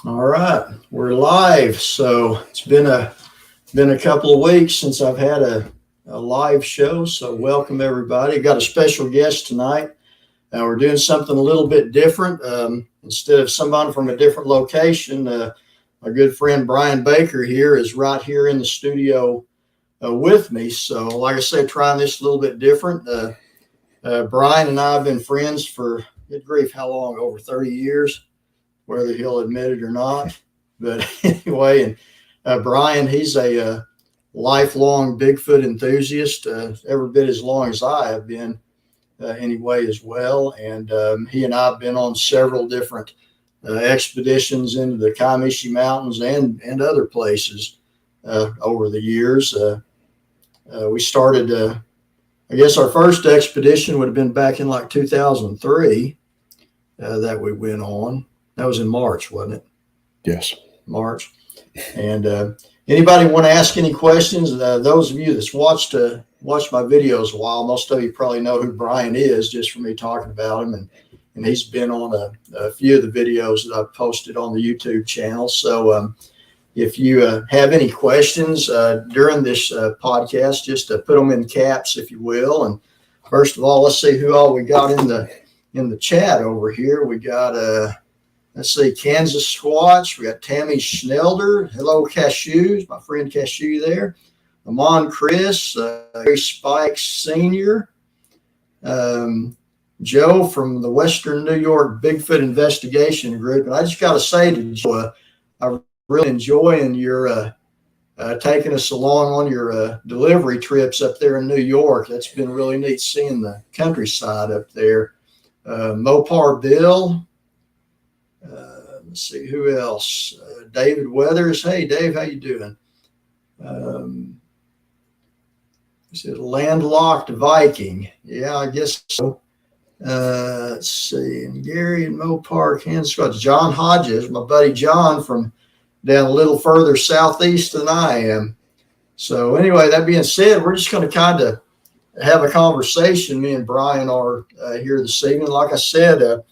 All right, we're live. So it's been a couple of weeks since I've had a live show. So welcome everybody. Got a special guest tonight. We're doing something a little bit different. Instead of someone from a different location, my good friend Brian Baker here is right here in the studio with me. So, like I said, trying this a little bit different. Brian and I have been friends for, good grief, how long? Over 30 years, whether he'll admit it or not. But anyway, and Brian, he's a lifelong Bigfoot enthusiast, every bit as long as I have been anyway as well. And he and I have been on several different expeditions into the Kiamichi Mountains and other places over the years. We started, I guess our first expedition would have been back in like 2003 that we went on. That was in March, wasn't it? Yes. March. And anybody want to ask any questions? Those of you that's watched my videos a while, most of you probably know who Brian is just from me talking about him. And he's been on a few of the videos that I've posted on the YouTube channel. So if you have any questions during this podcast, just put them in caps, if you will. And first of all, let's see who all we got in the chat over here. We got let's see, Kansas Squatch. We got Tammy Schnelder. Hello, Cashews, my friend Cashew there. Amon Chris, Gary Spikes Sr., Joe from the Western New York Bigfoot Investigation Group. And I just got to say to Joe, I'm really enjoying your taking us along on your delivery trips up there in New York. That's been really neat seeing the countryside up there. Mopar Bill. Let's see who else. David Weathers. Hey, Dave, how you doing? He said landlocked Viking. Yeah, I guess so. Let's see. And Gary and Mopar, Kansas. John Hodges, my buddy John from down a little further southeast than I am. So anyway, that being said, we're just going to kind of have a conversation. Me and Brian are here this evening. Like I said,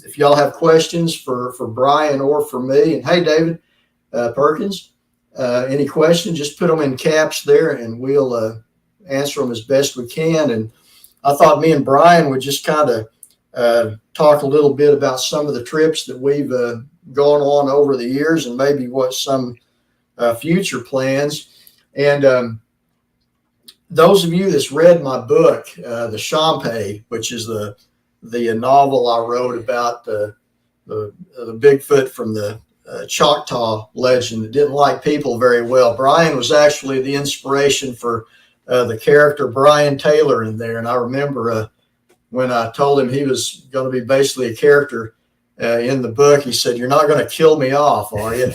if y'all have questions for Brian or for me, and hey, David Perkins, any questions, just put them in caps there and we'll answer them as best we can. And I thought me and Brian would just kind of talk a little bit about some of the trips that we've gone on over the years and maybe what some future plans. And those of you that's read my book, The Champé, which is the novel I wrote about the Bigfoot from the Choctaw legend that didn't like people very well. Brian was actually the inspiration for the character Brian Taylor in there. And I remember when I told him he was going to be basically a character in the book, he said, "You're not going to kill me off, are you?"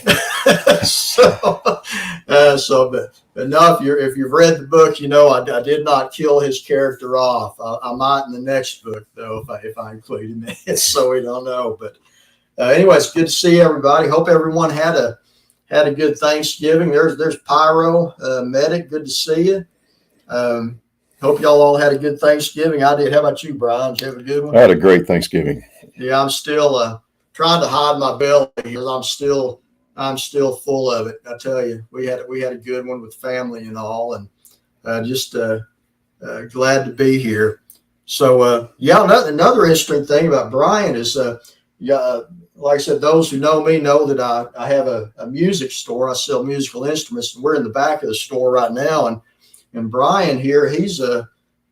But no, if you've read the book, you know I did not kill his character off. I might in the next book though if I include him in it, so we don't know. But anyway, it's good to see everybody. Hope everyone had a good Thanksgiving. There's Pyro Medic. Good to see you. Hope y'all all had a good Thanksgiving. I did. How about you, Brian? Did you have a good one? I had a great Thanksgiving. Yeah, I'm still trying to hide my belly because I'm still full of it. I tell you, we had a good one with family and all, and just glad to be here. So yeah, another interesting thing about Brian is like I said, those who know me know that I have a music store. I sell musical instruments, and we're in the back of the store right now. And Brian here, he's an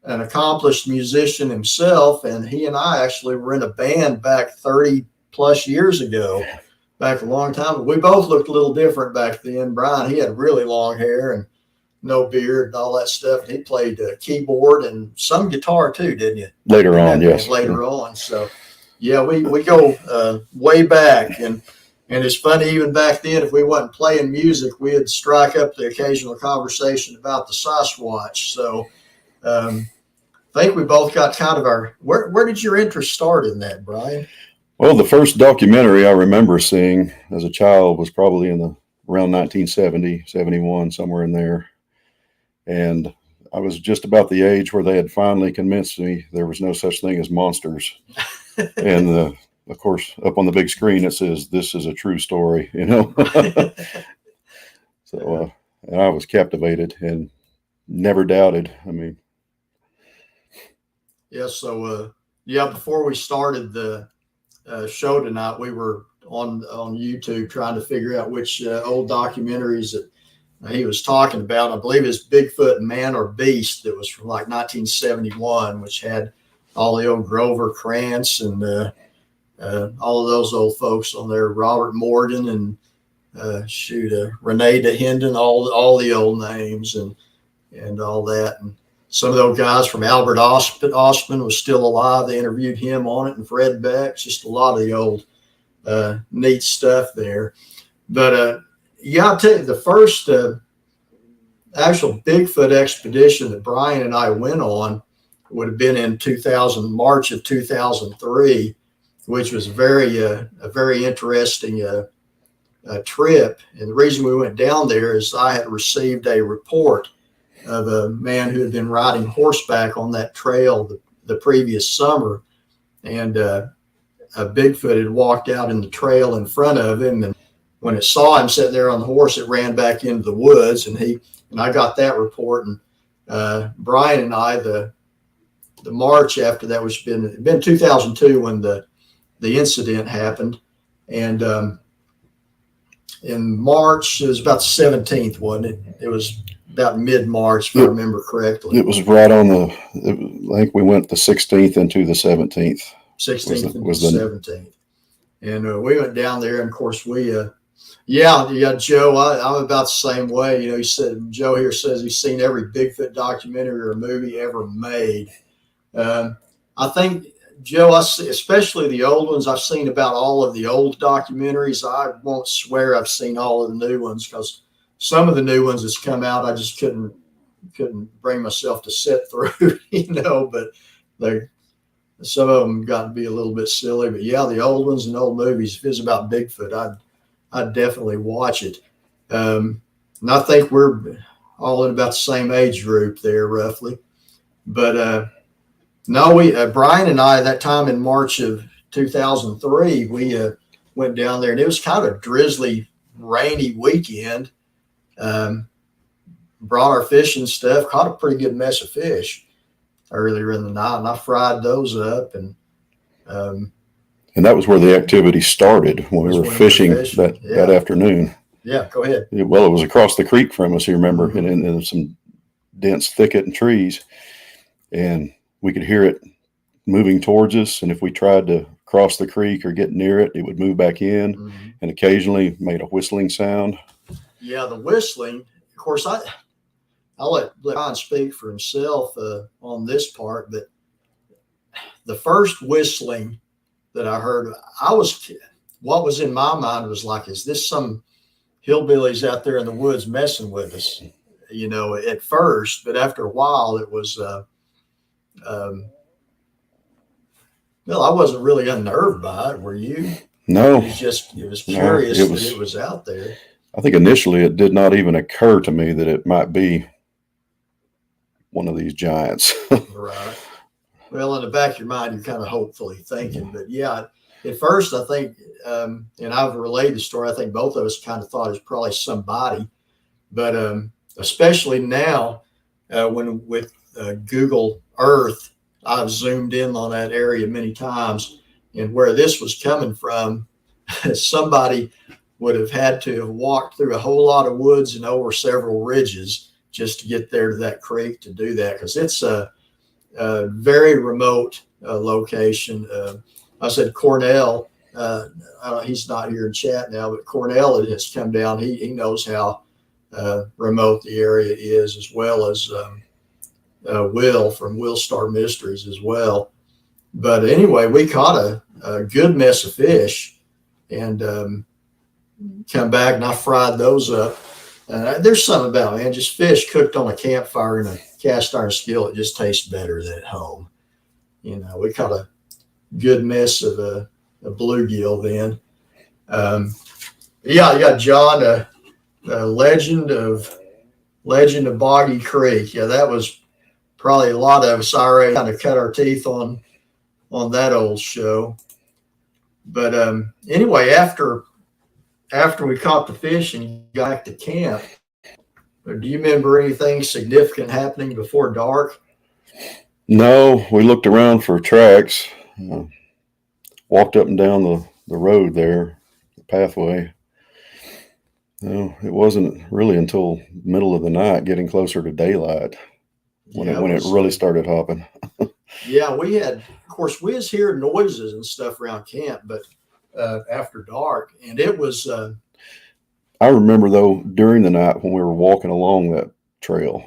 accomplished musician himself, and he and I actually were in a band back 30 plus years ago, back a long time. But we both looked a little different back then. Brian, he had really long hair and no beard and all that stuff. He played keyboard and some guitar too, didn't you? Later on, yes. Later on. So yeah, we go way back, and it's funny, even back then, if we wasn't playing music, we'd strike up the occasional conversation about the Sasquatch. So I think we both got kind of where did your interest start in that, Brian? Well, the first documentary I remember seeing as a child was probably around 1970, 71, somewhere in there. And I was just about the age where they had finally convinced me there was no such thing as monsters. And of course, up on the big screen, it says, "This is a true story," you know? So, and I was captivated and never doubted. I mean, Yeah. So, before we started the show tonight, we were on YouTube trying to figure out which old documentaries that he was talking about. I believe it's Bigfoot, Man or Beast, that was from like 1971, which had all the old Grover Krantz and all of those old folks on there, Robert Morgan and Renee DeHenden, all the old names and all that. And some of those guys from Albert Ostman was still alive. They interviewed him on it, and Fred Beck. Just a lot of the old neat stuff there. But I'll tell you, the first actual Bigfoot expedition that Brian and I went on would have been in March of 2003, which was a very interesting trip. And the reason we went down there is I had received a report of a man who had been riding horseback on that trail the previous summer, and a Bigfoot had walked out in the trail in front of him, and when it saw him sitting there on the horse, it ran back into the woods, and I got that report. And Brian and I, the March after that, was been 2002 when the incident happened, and in March, it was about the 17th, wasn't it? It was about mid-March, if I remember correctly. It was right on I think we went the 16th into the 17th. 16th and 17th. And we went down there, and of course Joe, I'm about the same way. You know, Joe here says he's seen every Bigfoot documentary or movie ever made. I think, Joe, especially the old ones, I've seen about all of the old documentaries. I won't swear I've seen all of the new ones, because some of the new ones that's come out, I just couldn't bring myself to sit through, but some of them got to be a little bit silly. But yeah, the old ones and old movies, if it's about Bigfoot, I'd definitely watch it. And I think we're all in about the same age group there, roughly. But no, Brian and I, that time in March of 2003, we went down there, and it was kind of a drizzly, rainy weekend. Brought our fishing stuff, caught a pretty good mess of fish earlier in the night, and I fried those up. And that was where the activity started, when we were fishing that afternoon. Yeah, go ahead. Well, it was across the creek from us, you remember, mm-hmm. and in some dense thicket and trees, and we could hear it moving towards us. And if we tried to cross the creek or get near it, it would move back in, mm-hmm. and occasionally made a whistling sound. Yeah, the whistling, of course, I'll let Brian speak for himself on this part, but the first whistling that I heard, what was in my mind was like, is this some hillbillies out there in the woods messing with us? At first, but after a while, it was, I wasn't really unnerved by it. Were you? No. It was curious that it was out there. I think initially it did not even occur to me that it might be one of these giants. Right. Well, in the back of your mind, you're kind of hopefully thinking, but yeah, at first I think, and I've relayed the story, I think both of us kind of thought it was probably somebody, but especially now when with Google Earth, I've zoomed in on that area many times, and where this was coming from, somebody would have had to have walked through a whole lot of woods and over several ridges just to get there to that creek to do that, because it's a very remote location. I said Cornell, he's not here in chat now, but Cornell has come down. He knows how remote the area is, as well as Will from Will Star Mysteries as well. But anyway, we caught a good mess of fish, and come back, and I fried those up. There's something about, man, just fish cooked on a campfire in a cast iron skillet just tastes better than at home. We caught a good mess of a bluegill then. You got John, a legend of Boggy Creek. Yeah, that was probably a lot of us already kind of cut our teeth on that old show. But anyway, after we caught the fish and got back to camp, do you remember anything significant happening before dark? No, we looked around for tracks, uh, walked up and down the road there, the pathway. No, it wasn't really until middle of the night, getting closer to daylight, when Yeah, it really started hopping. yeah, we had, of course, we was hearing noises and stuff around camp, but after dark, and it was. I remember though, during the night when we were walking along that trail,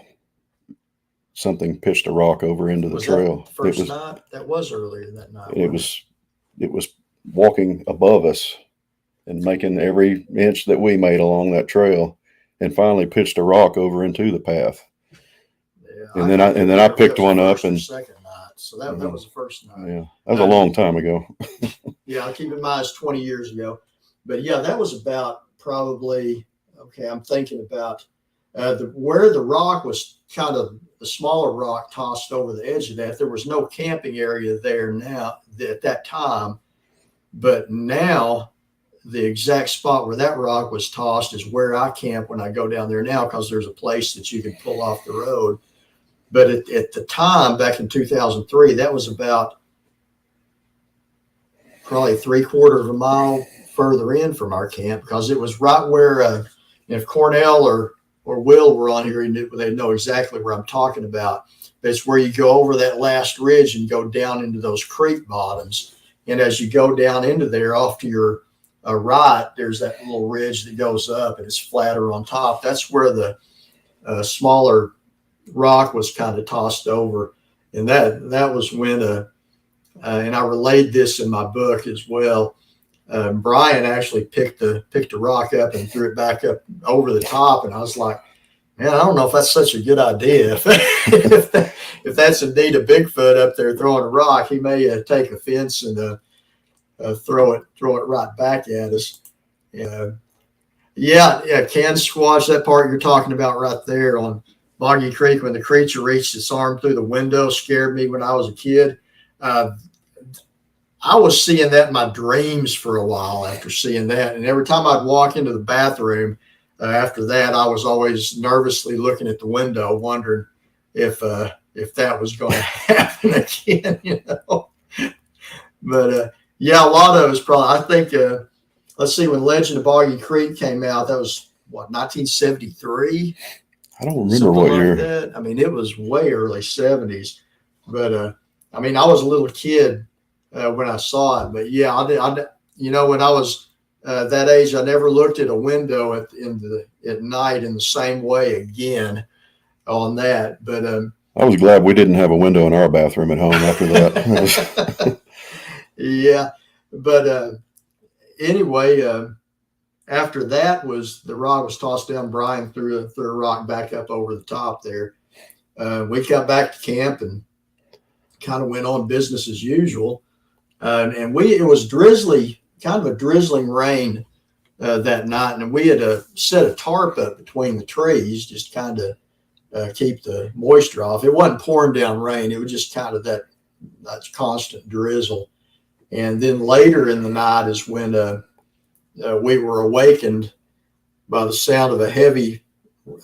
something pitched a rock over into the Was that trail. first night? That was earlier that night. It was walking above us and making every inch that we made along that trail, and finally pitched a rock over into the path. Yeah, And then I picked one up and second night. So that was the first night. Yeah, that was a long time ago. Yeah, keep in mind it's 20 years ago. But yeah, that was about probably, okay, I'm thinking about where the rock was, kind of the smaller rock tossed over the edge of that. There was no camping area there now at that time. But now the exact spot where that rock was tossed is where I camp when I go down there now, because there's a place that you can pull off the road. But at the time, back in 2003, that was about probably 3/4 of a mile further in from our camp, because it was right where, if Cornell or Will were on here, they'd know exactly where I'm talking about. It's where you go over that last ridge and go down into those creek bottoms. And as you go down into there, off to your right, there's that little ridge that goes up and it's flatter on top. That's where the smaller rock was kind of tossed over. And that was when, and I relayed this in my book as well. Brian actually picked a rock up and threw it back up over the top. And I was like, man, I don't know if that's such a good idea. If that's indeed a Bigfoot up there throwing a rock, he may take offense and throw it right back at us. Yeah, can squash, that part you're talking about right there on Boggy Creek, when the creature reached its arm through the window, scared me when I was a kid. I was seeing that in my dreams for a while after seeing that. And every time I'd walk into the bathroom after that, I was always nervously looking at the window, wondering if that was going to happen again, you know. But yeah, a lot of it was probably, I think, let's see, when Legend of Boggy Creek came out, that was what, 1973? I don't remember what year. That. I mean, it was way early 70s. But I mean, I was a little kid when I saw it. But yeah, I you know, when I was that age, I never looked at a window at night in the same way again on that. But I was glad we didn't have a window in our bathroom at home after that. Yeah, but anyway, after that was the rock was tossed down. Brian threw a rock back up over the top there. We got back to camp and kind of went on business as usual. And it was drizzly, kind of a drizzling rain that night. And we had set a tarp up between the trees, just kind of keep the moisture off. It wasn't pouring down rain. It was just kind of that constant drizzle. And then later in the night is when we were awakened by the sound of a heavy,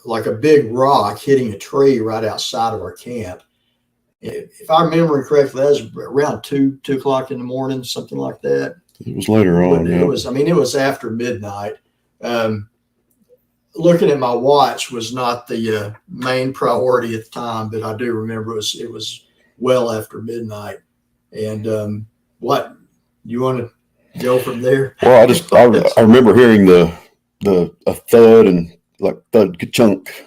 like a big rock hitting a tree right outside of our camp. If I remember correctly, that was around 2 o'clock in the morning, something like that. It was later on. It was, I mean, it was after midnight. Looking at my watch was not the main priority at the time, but I do remember it was well after midnight. And what, you want to go from there? Well, I remember hearing a thud and like thud chunk,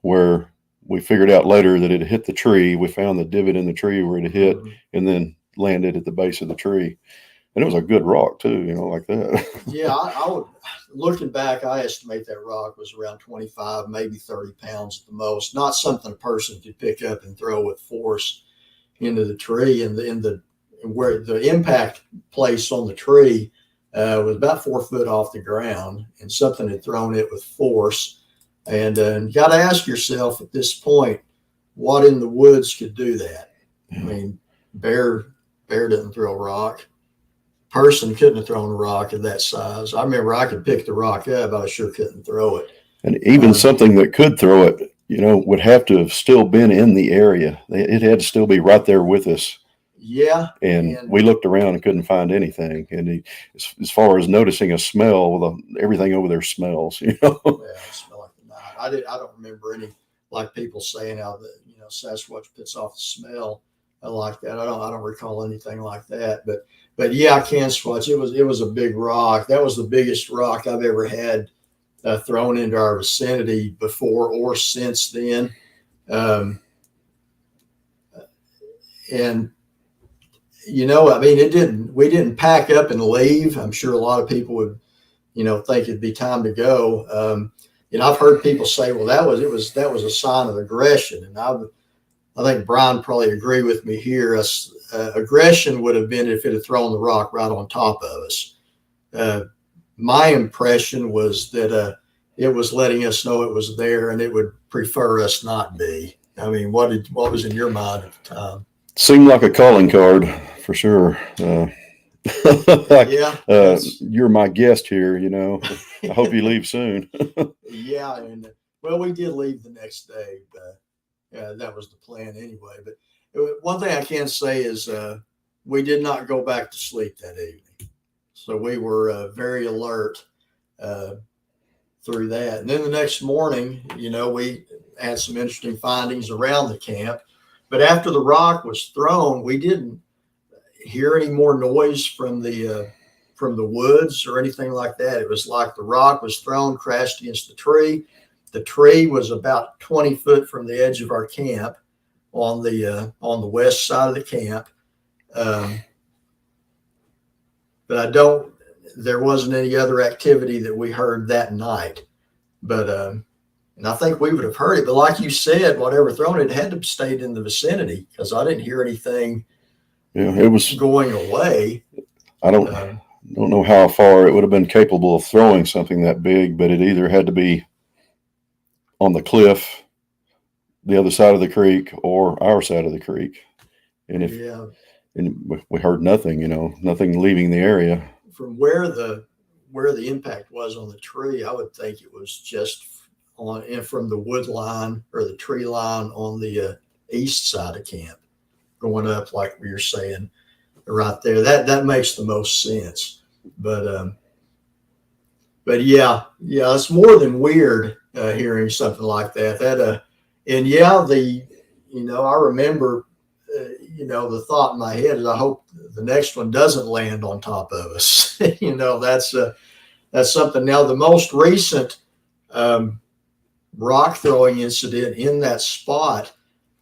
where we figured out later that it hit the tree. We found the divot in the tree where it hit, and then landed at the base of the tree. And it was a good rock too, you know, like that. Yeah, I would, looking back, I estimate that rock was around 25, maybe 30 pounds at the most. Not something a person could pick up and throw with force into the tree. And where the impact place on the tree was about 4 foot off the ground, and something had thrown it with force. And you got to ask yourself at this point, what in the woods could do that? I mean, bear doesn't throw a rock. person couldn't have thrown a rock of that size. I remember I could pick the rock up, but I sure couldn't throw it. And even something that could throw it, would have to have still been in the area. It had to still be right there with us. Yeah. And we looked around and couldn't find anything. And as far as noticing a smell, everything over there smells, Yeah, it smelled like the night. I don't remember any, like people saying how the, Sasquatch puts off the smell like that. I don't recall anything like that. But yeah, Cansquatch, it was a big rock. That was the biggest rock I've ever had thrown into our vicinity before or since then. And we didn't pack up and leave. I'm sure a lot of people would, think it'd be time to go. I've heard people say, well, that was a sign of aggression. And I think Brian probably agree with me here. Aggression would have been if it had thrown the rock right on top of us. My impression was that it was letting us know it was there and it would prefer us not be. I mean, what was in your mind at the time? Seemed like a calling card for sure. You're my guest here, I hope you leave soon. Yeah. And well, we did leave the next day. That was the plan anyway. But one thing I can say is we did not go back to sleep that evening. So we were very alert through that. And then the next morning, we had some interesting findings around the camp. But after the rock was thrown, we didn't hear any more noise from the woods or anything like that. It was like the rock was thrown, crashed against the tree. The tree was about 20 foot from the edge of our camp on the west side of the camp. But there wasn't any other activity that we heard that night. But, and I think we would have heard it. But like you said, whatever thrown it had to have stayed in the vicinity because I didn't hear anything. Yeah, it was going away. I don't know how far it would have been capable of throwing something that big, but it either had to be on the cliff, the other side of the creek, or our side of the creek. And and we heard nothing, nothing leaving the area. From where the impact was on the tree, I would think it was just from the wood line or the tree line on the east side of camp, going up like we were saying right there. That makes the most sense. But yeah, it's more than weird hearing something like that. I remember, the thought in my head is I hope the next one doesn't land on top of us. That's something. Now, the most recent rock throwing incident in that spot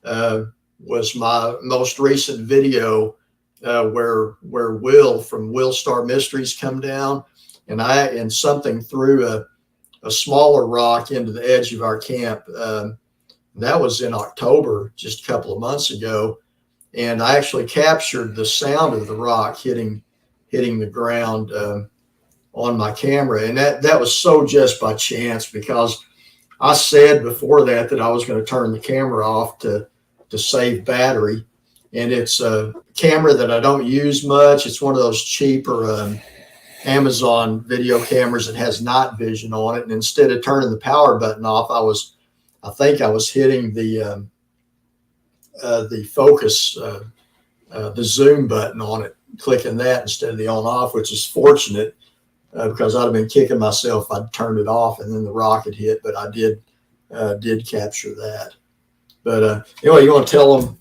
was my most recent video where Will from Will Star Mysteries come down and something threw a smaller rock into the edge of our camp. That was in October, just a couple of months ago. And I actually captured the sound of the rock hitting the ground on my camera. And that was so just by chance because I said before that I was going to turn the camera off to save battery. And it's a camera that I don't use much. It's one of those cheaper Amazon video cameras that has night vision on it. And instead of turning the power button off, I think I was hitting the focus, the zoom button on it, clicking that instead of the on off, which is fortunate because I'd have been kicking myself if I'd turned it off and then the rock had hit. But I did capture that. But anyway, you want to tell them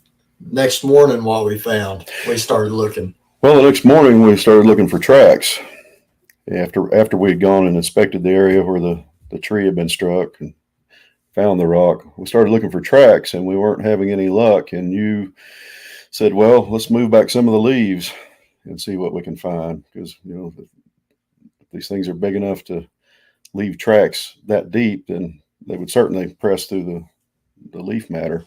next morning what we found? We started looking. Well, the next morning we started looking for tracks. After we had gone and inspected the area where the tree had been struck and found the rock, we started looking for tracks and we weren't having any luck. And you said, well, let's move back some of the leaves and see what we can find. Because, if these things are big enough to leave tracks that deep, then they would certainly press through the leaf matter.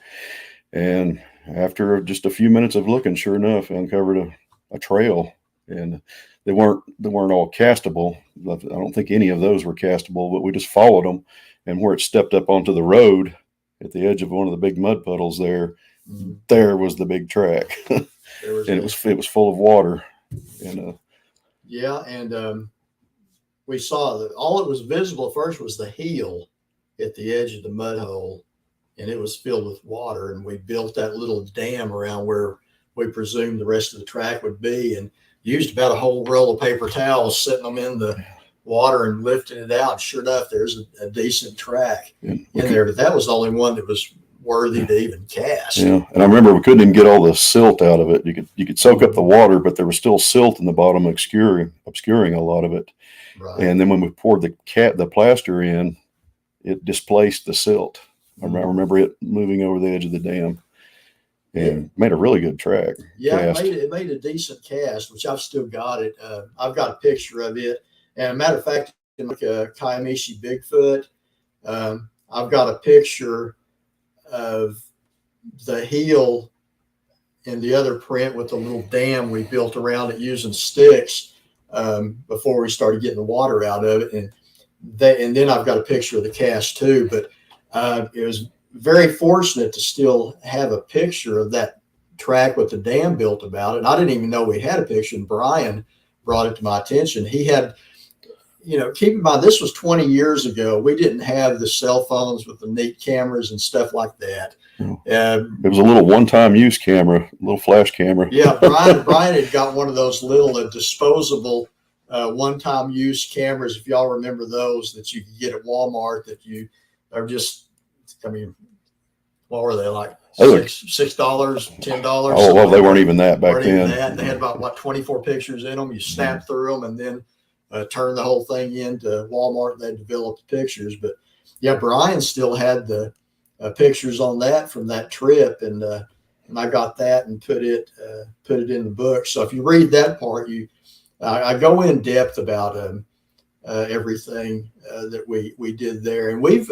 And after just a few minutes of looking, sure enough, I uncovered a trail. And they weren't all castable. I don't think any of those were castable, but we just followed them. And where it stepped up onto the road at the edge of one of the big mud puddles there was the big track. And it was full of water. And Yeah, and we saw that all that was visible at first was the heel at the edge of the mud hole, and it was filled with water. And we built that little dam around where we presumed the rest of the track would be, and used about a whole roll of paper towels, setting them in the water and lifting it out. Sure enough, there's a decent track in there, but that was the only one that was worthy to even cast. Yeah, and I remember we couldn't even get all the silt out of it. You could soak up the water, but there was still silt in the bottom, obscuring a lot of it. Right. And then when we poured the plaster in, it displaced the silt. I remember it moving over the edge of the dam, and made a really good track. Yeah, it made a decent cast, which I've still got it. I've got a picture of it, and a matter of fact, in like a Kiamichi Bigfoot, I've got a picture of the heel in the other print with the little dam we built around it using sticks before we started getting the water out of it, and then I've got a picture of the cast too. But it was very fortunate to still have a picture of that track with the dam built about it. And I didn't even know we had a picture, and Brian brought it to my attention. He had, keep in mind, this was 20 years ago. We didn't have the cell phones with the neat cameras and stuff like that. It was a little one-time use camera, a little flash camera. Yeah, Brian had got one of those little disposable one-time use cameras, if y'all remember those, that you could get at Walmart, that you are just, what were they, like $6, $10? Oh, well, they weren't even that back then. They had about 24 pictures in them. You snap through them and then turn the whole thing into Walmart, and they developed the pictures. But yeah, Brian still had the pictures on that from that trip, and I got that and put it in the book. So if you read that part, I go in depth about everything that we did there, and we've.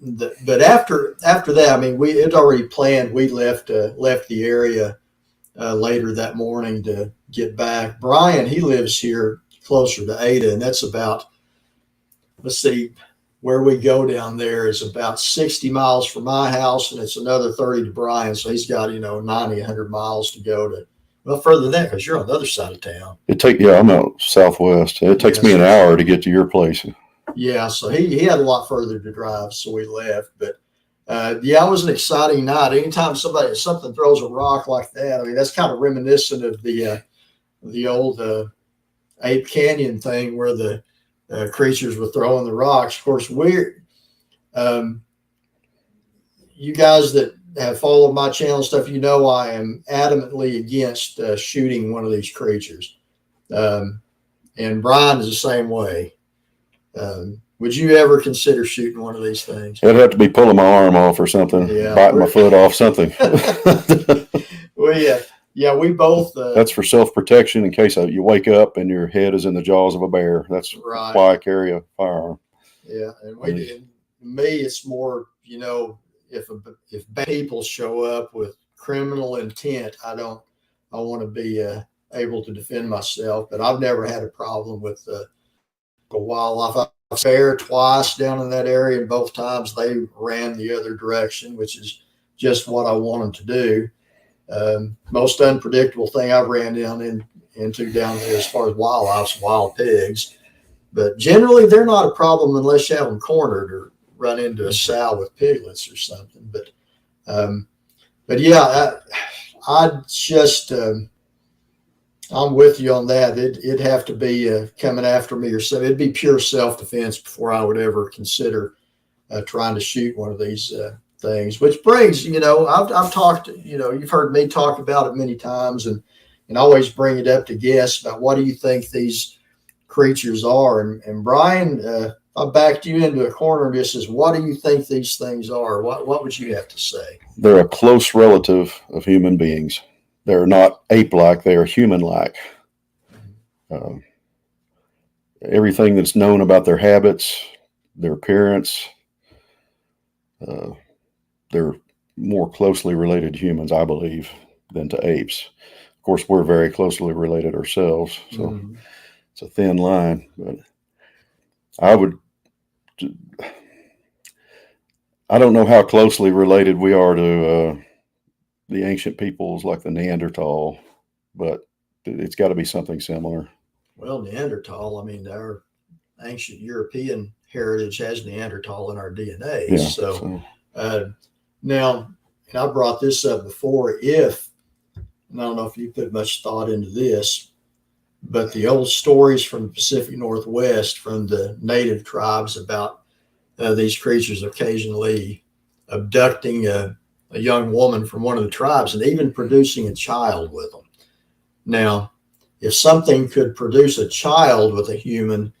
But after that, I mean, we had already planned. We left the area later that morning to get back. Brian, he lives here closer to Ada, and that's about, let's see, where we go down there is about 60 miles from my house, and it's another 30 to Brian. So he's got 90, 100 miles to go to. Well, further than that, because you're on the other side of town. I'm out southwest. It takes me an hour to get to your place. Yeah, so he had a lot further to drive, so we left. But it was an exciting night. Anytime something throws a rock like that, I mean, that's kind of reminiscent of the old Ape Canyon thing where the creatures were throwing the rocks. Of course, you guys that have followed my channel and stuff, I am adamantly against shooting one of these creatures. And Brian is the same way. Would you ever consider shooting one of these things? It'd have to be pulling my arm off or something, biting my foot off, something. Well, yeah, we both. That's for self-protection in case you wake up and your head is in the jaws of a bear. That's right. Why I carry a firearm. Yeah, and me, it's more, if bad people show up with criminal intent, I want to be able to defend myself. But I've never had a problem with wildlife. I was there twice down in that area, and both times they ran the other direction, which is just what I want them to do. Most unpredictable thing I've ran into down there as far as wildlife is wild pigs. But generally, they're not a problem unless you have them cornered or run into a sow with piglets or something. But yeah, I just I'm with you on that. It'd have to be coming after me or something. It'd be pure self-defense before I would ever consider trying to shoot one of these things. Which brings, I've talked, you've heard me talk about it many times, and always bring it up to guests about what do you think these creatures are. And Brian, I backed you into a corner and just says, what do you think these things are? What would you have to say? They're a close relative of human beings. They're not ape-like, they are human-like. Everything that's known about their habits, their appearance, they're more closely related to humans, I believe, than to apes. Of course, we're very closely related ourselves, so it's a thin line. But I don't know how closely related we are to the ancient peoples like the Neanderthal, but it's got to be something similar. Well, Neanderthal, I mean, our ancient European heritage has Neanderthal in our DNA. Yeah. So now, and I brought this up before, and I don't know if you put much thought into this, but the old stories from the Pacific Northwest from the native tribes about these creatures occasionally abducting a young woman from one of the tribes and even producing a child with them. Now, if something could produce a child with a human,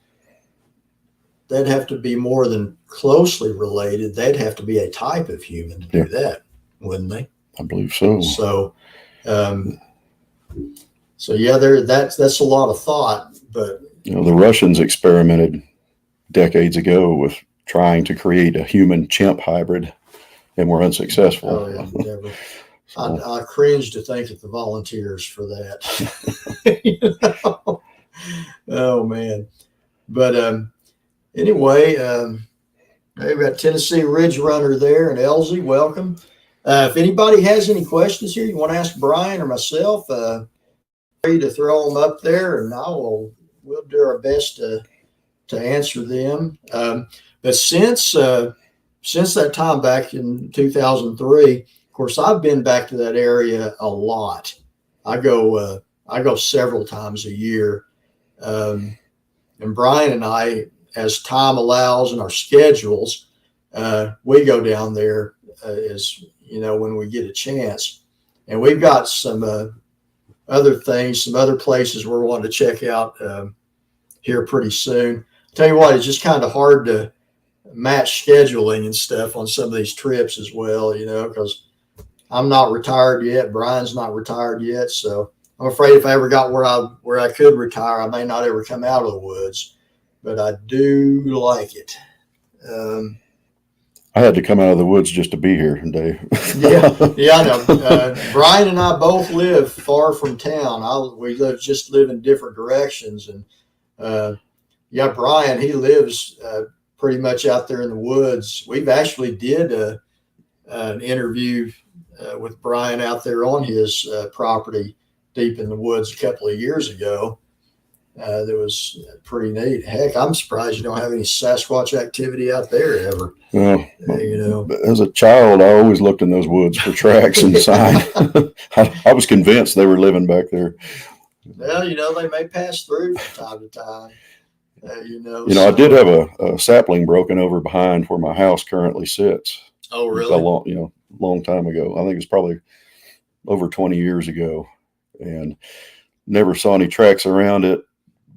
they'd have to be more than closely related. They'd have to be a type of human to do that, wouldn't they? I believe so. So, yeah, that's a lot of thought. But the Russians experimented decades ago with trying to create a human chimp hybrid, and were unsuccessful. Oh yeah, never. So, I cringe to think of the volunteers for that. Oh man, but anyway, we've got Tennessee Ridge Runner there, and Elsie, welcome. If anybody has any questions here, you want to ask Brian or myself, free to throw them up there, and we'll do our best to answer them. But since that time back in 2003, of course, I've been back to that area a lot. I go several times a year, and Brian and I, as time allows and our schedules, we go down there as when we get a chance. And we've got some other things, some other places we're wanting to check out here pretty soon. Tell you what, it's just kind of hard to match scheduling and stuff on some of these trips as well, because I'm not retired yet. Brian's not retired yet. So I'm afraid if I ever got where I could retire, I may not ever come out of the woods, but I do like it. I had to come out of the woods just to be here, Dave. yeah, I know. Brian and I both live far from town. We just live in different directions. And Brian, he lives pretty much out there in the woods. We've actually did an interview with Brian out there on his property deep in the woods a couple of years ago. That was pretty neat. Heck, I'm surprised you don't have any Sasquatch activity out there ever. Well, as a child, I always looked in those woods for tracks and sign. I was convinced they were living back there. Well, they may pass through from time to time. I did have a sapling broken over behind where my house currently sits. Oh, really? Long time ago. I think it was probably over 20 years ago, and never saw any tracks around it.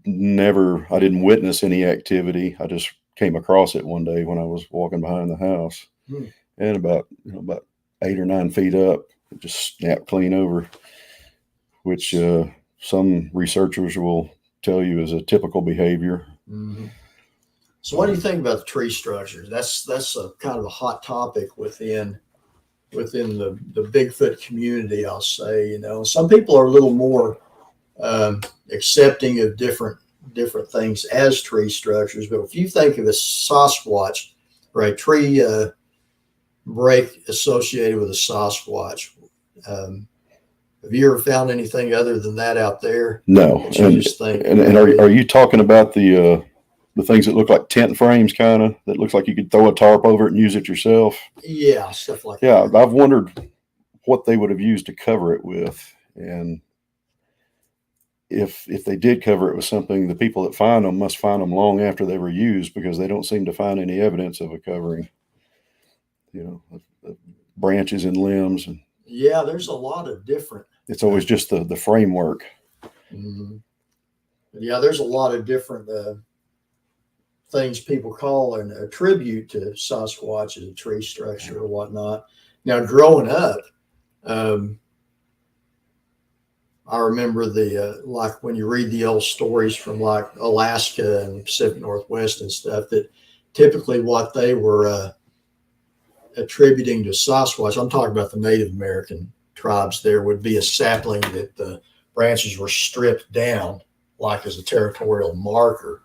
I didn't witness any activity. I just came across it one day when I was walking behind the house, and about 8 or 9 feet up, it just snapped clean over, which some researchers will tell you is a typical behavior. Mm-hmm. So what do you think about the tree structures? That's a kind of a hot topic within the Bigfoot community, I'll say. Some people are a little more accepting of different things as tree structures, but if you think of a Sasquatch or a tree break associated with a Sasquatch, have you ever found anything other than that out there? No. And are you talking about the things that look like tent frames, kind of, that looks like you could throw a tarp over it and use it yourself? Yeah, stuff like that. Yeah, I've wondered what they would have used to cover it with, and if they did cover it with something, the people that find them must find them long after they were used, because they don't seem to find any evidence of a covering. Branches and limbs, and there's a lot of different. It's always just the framework. Mm-hmm. There's a lot of different things people call and attribute to Sasquatch as a tree structure or whatnot. Now, growing up, I remember like when you read the old stories from like Alaska and Pacific Northwest and stuff, that typically what they were attributing to Sasquatch, I'm talking about the Native American tribes, there would be a sapling that the branches were stripped down like as a territorial marker,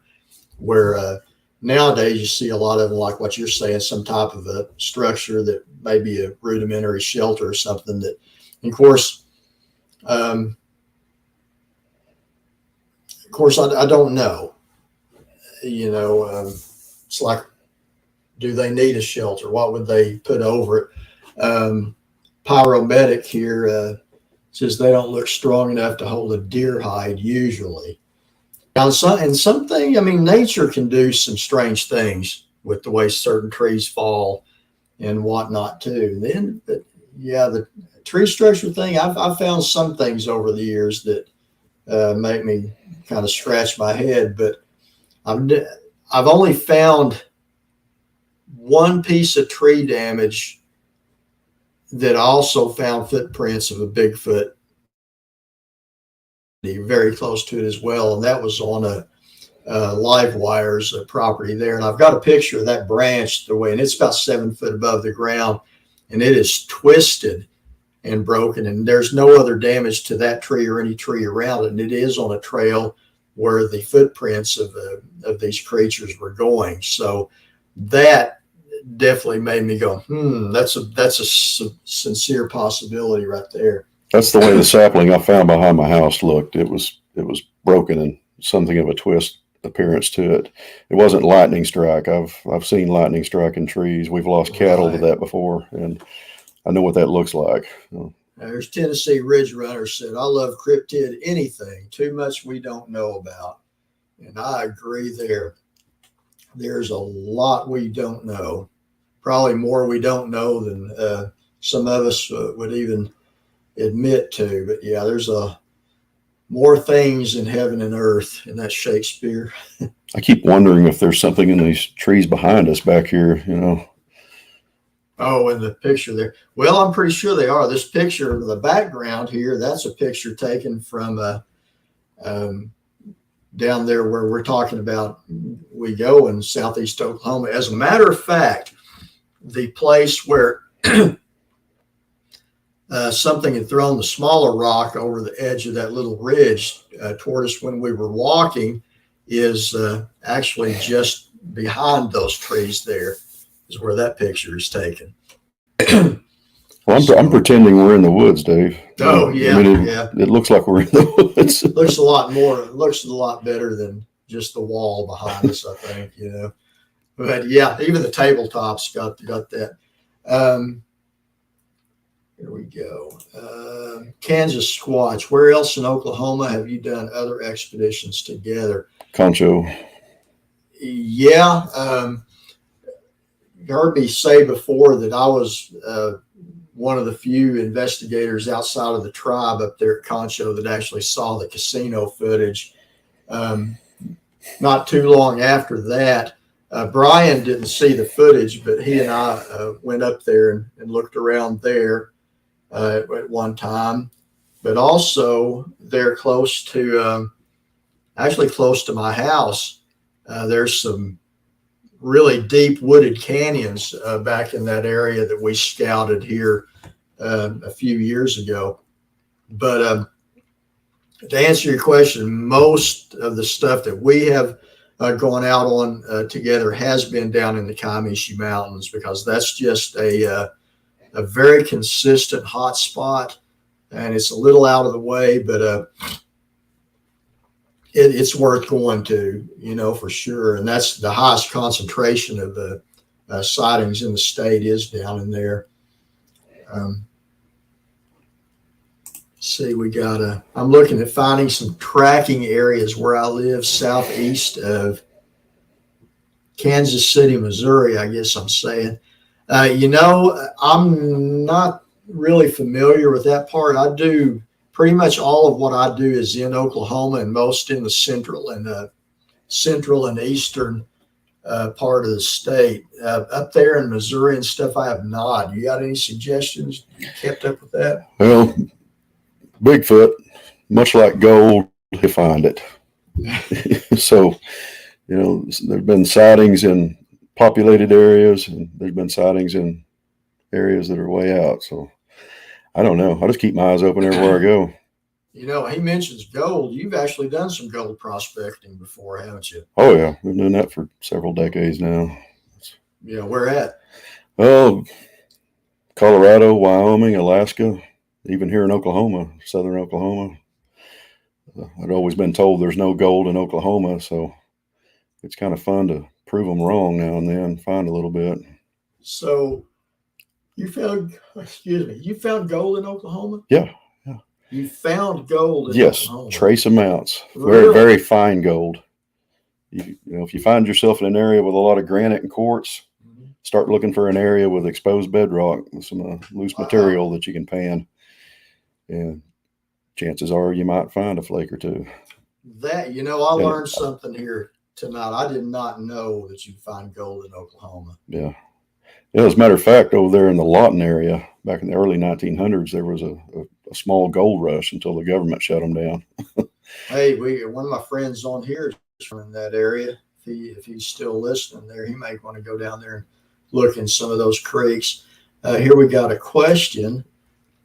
where nowadays you see a lot of them, like what you're saying, some type of a structure that may be a rudimentary shelter or something that, and of course, of course, I don't know. It's like, do they need a shelter? What would they put over it? Pyromedic here says they don't look strong enough to hold a deer hide usually. Now, something, I mean, nature can do some strange things with the way certain trees fall and whatnot too. Then, but yeah, the tree structure thing, I've found some things over the years that make me kind of scratch my head, but I've only found one piece of tree damage that also found footprints of a Bigfoot very close to it as well, and that was on a live wires property there. And I've got a picture of that branch the way, and it's about 7 foot above the ground, and it is twisted and broken, and there's no other damage to that tree or any tree around it. And it is on a trail where the footprints of these creatures were going. So that definitely made me go, that's a sincere possibility right there. That's the way the sapling I found behind my house looked. It was broken and something of a twist appearance to it. It wasn't lightning strike. I've seen lightning strike in trees. We've lost cattle to that before, and I know what that looks like. There's Tennessee Ridge Runner said, I love cryptid anything. Too much we don't know about. And I agree there. There's a lot we don't know. Probably more we don't know than some of us would even admit to. But yeah, there's more things in heaven and earth, and that's Shakespeare. I keep wondering if there's something in these trees behind us back here, Oh, in the picture there. Well, I'm pretty sure they are. This picture, the background here, that's a picture taken from down there where we're talking about we go in southeast Oklahoma. As a matter of fact, the place where something had thrown the smaller rock over the edge of that little ridge toward us when we were walking is actually just behind those trees there is where that picture is taken. Well, I'm pretending we're in the woods, Dave. Oh, yeah. It looks like we're in the woods. It looks a lot better than just the wall behind us, I think, But yeah, even the tabletop's got that. Here we go. Kansas Squatch. Where else in Oklahoma have you done other expeditions together? Concho. Yeah. You heard me say before that I was one of the few investigators outside of the tribe up there at Concho that actually saw the casino footage. Not too long after that, Brian didn't see the footage, but he and I went up there and looked around there at one time. But also they're close to my house. There's some really deep wooded canyons back in that area that we scouted here a few years ago. But to answer your question, most of the stuff that we have gone out on together has been down in the Kiamichi Mountains, because that's just a very consistent hot spot, and it's a little out of the way, but it's worth going to, for sure. And that's the highest concentration of the sightings in the state is down in there. See, I'm looking at finding some tracking areas where I live southeast of Kansas City, Missouri, I guess I'm saying. I'm not really familiar with that part. I do pretty much all of what I do is in Oklahoma and most in the central and eastern part of the state. Up there in Missouri and stuff, I have not. You got any suggestions? You kept up with that? Well, Bigfoot, much like gold, you find it. So, there've been sightings in populated areas, and there's been sightings in areas that are way out. So I don't know. I just keep my eyes open everywhere I go. He mentions gold. You've actually done some gold prospecting before, haven't you? Oh, yeah. We've been doing that for several decades now. Yeah, where at? Well, Colorado, Wyoming, Alaska, even here in Oklahoma, southern Oklahoma. I'd always been told there's no gold in Oklahoma, so it's kind of fun to prove them wrong now and then, find a little bit. So you found gold in Oklahoma? Yeah. You found gold in Yes, Oklahoma? trace amounts. Really? Very, very fine gold. If you find yourself in an area with a lot of granite and quartz, start looking for an area with exposed bedrock with some loose material that you can pan. And chances are you might find a flake or two. I learned something here tonight. I did not know that you find gold in Oklahoma. Yeah. As a matter of fact, over there in the Lawton area, back in the early 1900s, there was a small gold rush until the government shut them down. Hey, one of my friends on here is from that area. If he's still listening there, he may want to go down there and look in some of those creeks. Here we got a question.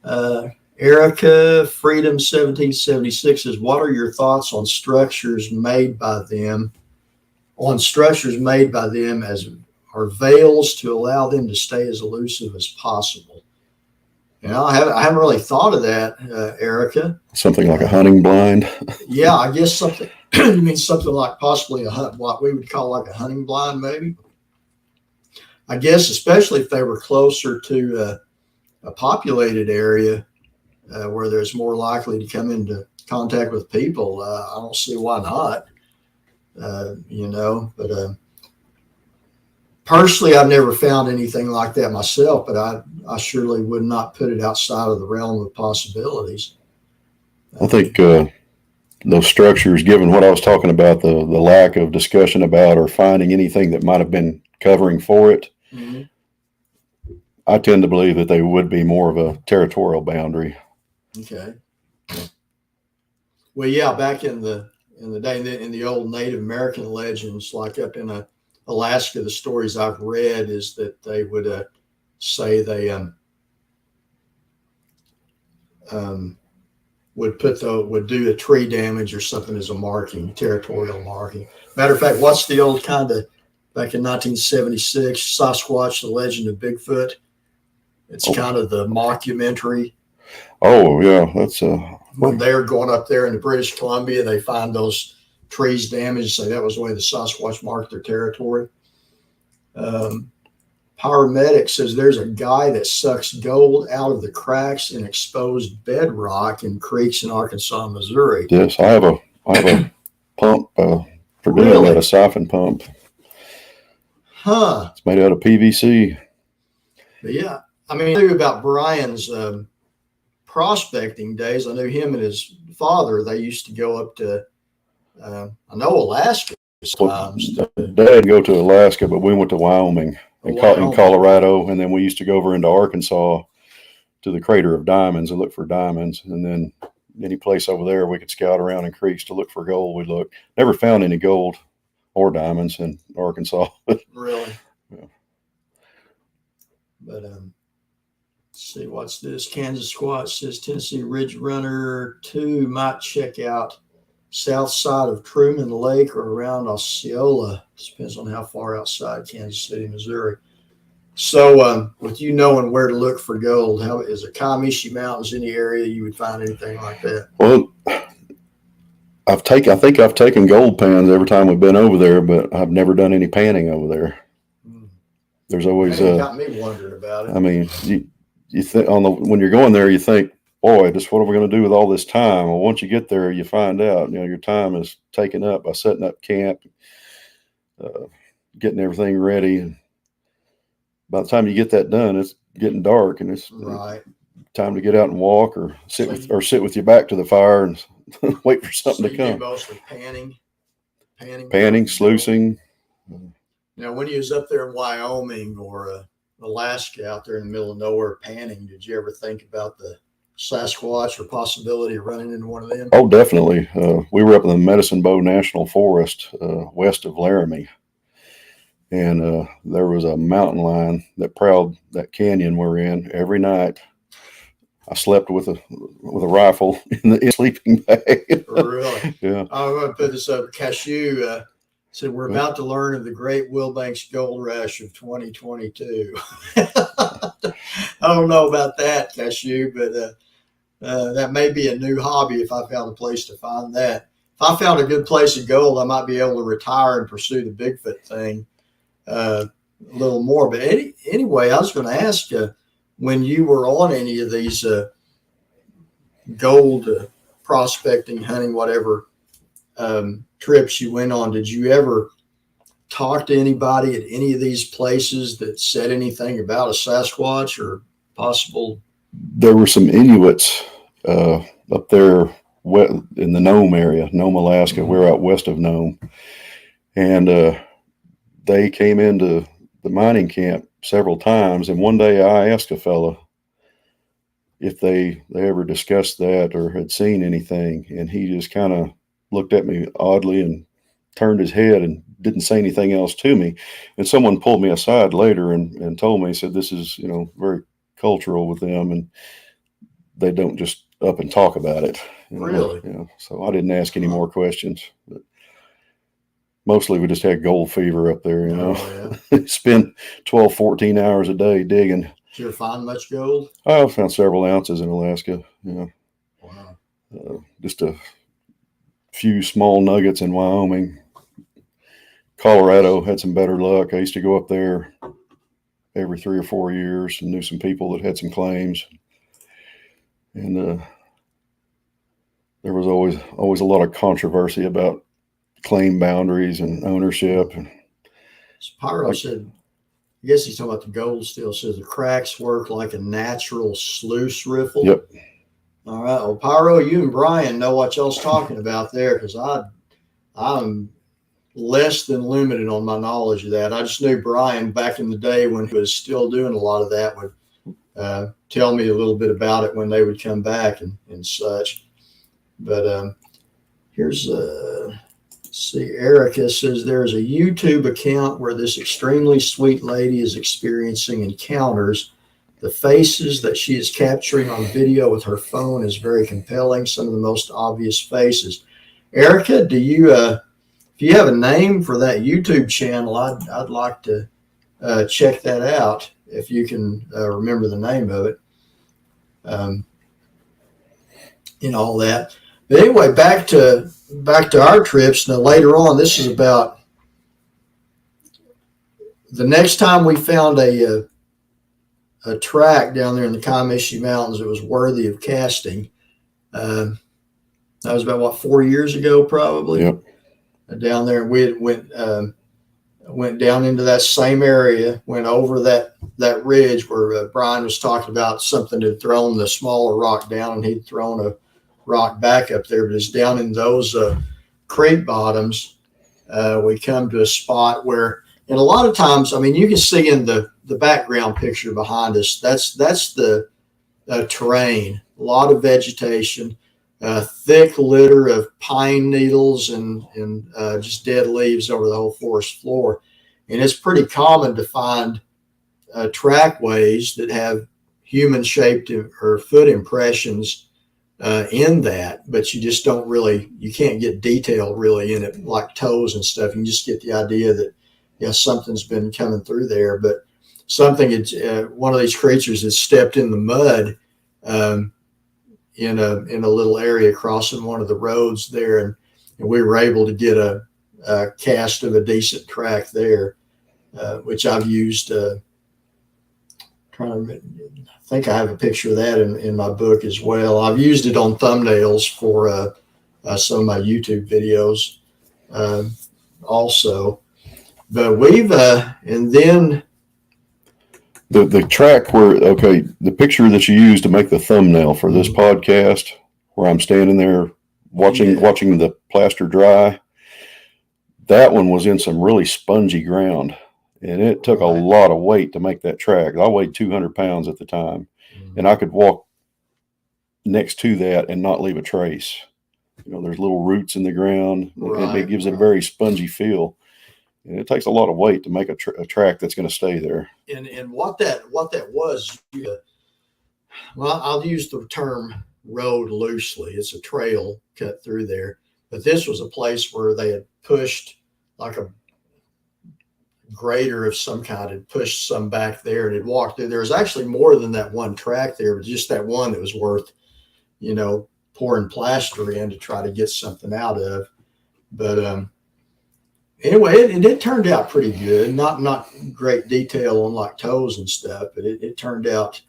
Erica Freedom 1776 says, what are your thoughts on structures made by them as are veils to allow them to stay as elusive as possible? I haven't really thought of that, Erica. Something like a hunting blind. Yeah, I guess something. You mean something like possibly what we would call like a hunting blind, maybe? I guess, especially if they were closer to a populated area where there's more likely to come into contact with people. I don't see why not. But personally, I've never found anything like that myself, but I surely would not put it outside of the realm of possibilities. I think those structures, given what I was talking about, the lack of discussion about or finding anything that might have been covering for it, I tend to believe that they would be more of a territorial boundary. Okay. Well, yeah, back in the day, in the old Native American legends, like up in Alaska, the stories I've read is that they would say they would do a tree damage or something as a marking, territorial marking. Matter of fact, what's the old kind of back in 1976 Sasquatch: The Legend of Bigfoot? It's kind of the mockumentary. Oh yeah, that's when they're going up there into British Columbia, they find those trees damaged. So that was the way the Sasquatch marked their territory. Paramedic says there's a guy that sucks gold out of the cracks in exposed bedrock in creeks in Arkansas and Missouri. Yes, I have a pump for doing that, a siphon pump. Huh. It's made out of PVC. But yeah, I mean, I knew about Brian's prospecting days. I knew him and his father. They used to go up to, I know Alaska sometimes. Dad go to Alaska, but we went to Wyoming and in Colorado, and then we used to go over into Arkansas to the Crater of Diamonds and look for diamonds. And then any place over there we could scout around in creeks to look for gold. We looked, never found any gold or diamonds in Arkansas. Really? Yeah. But let's see, what's this? Kansas Squatch says Tennessee Ridge Runner 2 might check out south side of Truman Lake or around Osceola. Depends on how far outside Kansas City, Missouri. So with you knowing where to look for gold, how is the Kiamichi Mountains in the area you would find anything like that? Well, I think I've taken gold pans every time we've been over there, but I've never done any panning over there. There's always got me wondering about it. I mean, you think when you're going there, you think, boy, just what are we going to do with all this time? Well, once you get there, you find out, your time is taken up by setting up camp, getting everything ready. And by the time you get that done, it's getting dark, and it's time to get out and walk or sit with your back to the fire and wait for something to come. Mostly panning, sluicing. Now, when you was up there in Wyoming or Alaska, out there in the middle of nowhere panning, did you ever think about the Sasquatch or possibility of running into one of them? Oh, definitely. We were up in the Medicine Bow National Forest west of Laramie, and there was a mountain lion that prowled that canyon we're in every night. I slept with a rifle in the sleeping bag. Really? Yeah. I'm going to put this up. Cashew said we're about to learn of the Great Wilbanks Gold Rush of 2022. I don't know about that, Cashew, but That may be a new hobby if I found a place to find that. If I found a good place of gold, I might be able to retire and pursue the Bigfoot thing a little more. But anyway, I was going to ask you, when you were on any of these gold prospecting, hunting, whatever trips you went on, did you ever talk to anybody at any of these places that said anything about a Sasquatch or possible? There were some Inuits up there in the Nome area, Nome, Alaska. Mm-hmm. We're out west of Nome. And they came into the mining camp several times. And one day I asked a fella if they ever discussed that or had seen anything. And he just kind of looked at me oddly and turned his head and didn't say anything else to me. And someone pulled me aside later and told me, said, this is, very cultural with them, and they don't just up and talk about it. Really? So I didn't ask any more questions. But mostly we just had gold fever up there, Oh, yeah. Spend 12, 14 hours a day digging. Did you ever find much gold? I found several ounces in Alaska. Wow. Just a few small nuggets in Wyoming. Colorado had some better luck. I used to go up there every 3 or 4 years and knew some people that had some claims. And there was always a lot of controversy about claim boundaries and ownership. So Pyro said, I guess he's talking about the gold still, says the cracks work like a natural sluice riffle. Yep. All right. Well, Pyro, you and Brian know what y'all's talking about there, because I'm less than limited on my knowledge of that. I just knew Brian back in the day when he was still doing a lot of that would tell me a little bit about it when they would come back and such. But here's see, Erica says there's a YouTube account where this extremely sweet lady is experiencing encounters. The faces that she is capturing on video with her phone is very compelling. Some of the most obvious faces. Erica, do you if you have a name for that YouTube channel, I'd like to check that out if you can remember the name of it. All that. But anyway, back to our trips. Now later on, this is about the next time we found a track down there in the Kiamichi Mountains that was worthy of casting. That was about 4 years ago, probably. Yep. Down there, we went down into that same area, went over that ridge where Brian was talking about something had thrown the smaller rock down, and he'd thrown a rock back up there. But it's down in those creek bottoms. We come to a spot where, and a lot of times, you can see in the background picture behind us, that's the terrain, a lot of vegetation. Thick litter of pine needles and just dead leaves over the whole forest floor. And it's pretty common to find trackways that have human-shaped or foot impressions in that, but you just don't really, you can't get detail really in it, like toes and stuff. You can just get the idea that, something's been coming through there. But something, one of these creatures has stepped in the mud in a little area crossing one of the roads there, and we were able to get a cast of a decent track there, which I've used. I think I have a picture of that in my book as well. I've used it on thumbnails for some of my YouTube videos also. But we've and then. The track the picture that you used to make the thumbnail for this podcast, where I'm standing there watching the plaster dry, that one was in some really spongy ground, and it took a lot of weight to make that track. I weighed 200 pounds at the time, and I could walk next to that and not leave a trace. There's little roots in the ground, and it gives it a very spongy feel. And it takes a lot of weight to make a track that's going to stay there. And what that was, I'll use the term road loosely. It's a trail cut through there, but this was a place where they had pushed like a grader of some kind, had pushed some back there and had walked through. There was actually more than that one track there, but just that one that was worth, pouring plaster in to try to get something out of. But anyway, it turned out pretty good. Not great detail on like toes and stuff, but it turned out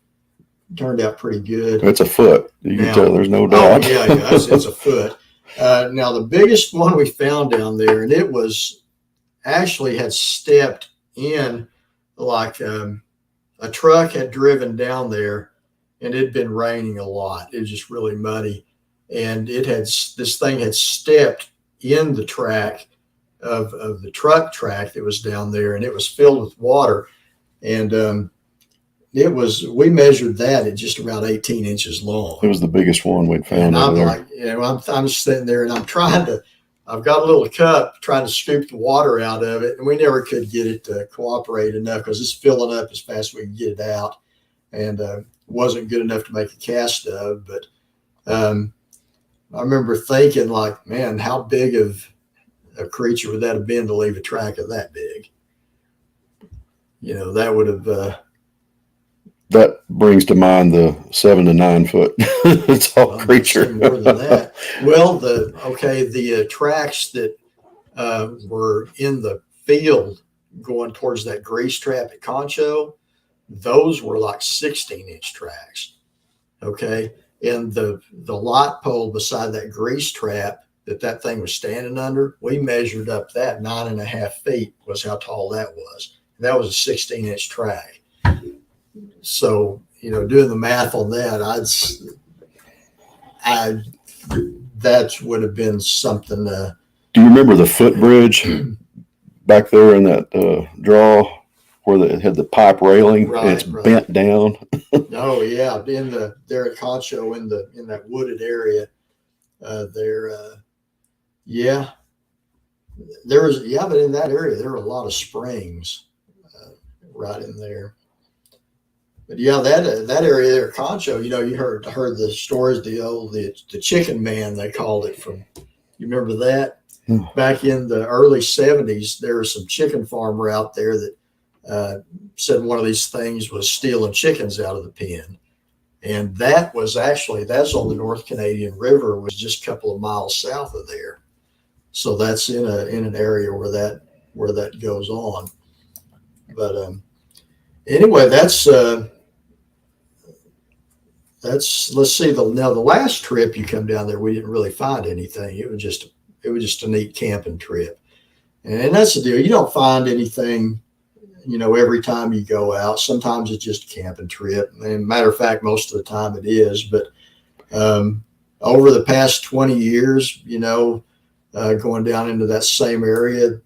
pretty good. It's a foot. You can tell. There's no doubt. Oh yeah, it's a foot. Now the biggest one we found down there, and it was actually had stepped in like a truck had driven down there, and it had been raining a lot. It was just really muddy, and this thing had stepped in the track of the truck track that was down there, and it was filled with water, and we measured that at just around 18 inches long. It was the biggest one we'd found. And I'm like, I'm sitting there and I've got a little cup trying to scoop the water out of it, and we never could get it to cooperate enough because it's filling up as fast as we can get it out, and wasn't good enough to make a cast of. But I remember thinking, like, man, how big of a creature would that have been to leave a track of that big? That would have. That brings to mind the 7 to 9 foot tall creature. More than that. Well, the tracks that were in the field going towards that grease trap at Concho, those were like 16-inch tracks. Okay, and the lot pole beside that grease trap that thing was standing under, we measured up that 9.5 feet was how tall that was. And that was a 16-inch track. So, doing the math on that, that would have been something. Do you remember the footbridge back there in that draw where it had the pipe railing? Right, and it's bent down. Oh yeah, there at Concho in that wooded area there. Yeah, but in that area there were a lot of springs right in there. But yeah, that area there, Concho, you heard the stories, the chicken man, they called it from. You remember that? Back in the early 70s, there was some chicken farmer out there that said one of these things was stealing chickens out of the pen, and that's on the North Canadian River, was just a couple of miles south of there. So that's in an area where that goes on. But anyway, that's let's see. The last trip you come down there, we didn't really find anything. It was just a neat camping trip, and that's the deal. You don't find anything, every time you go out. Sometimes it's just a camping trip. And matter of fact, most of the time it is. But over the past 20 years, going down into that same area,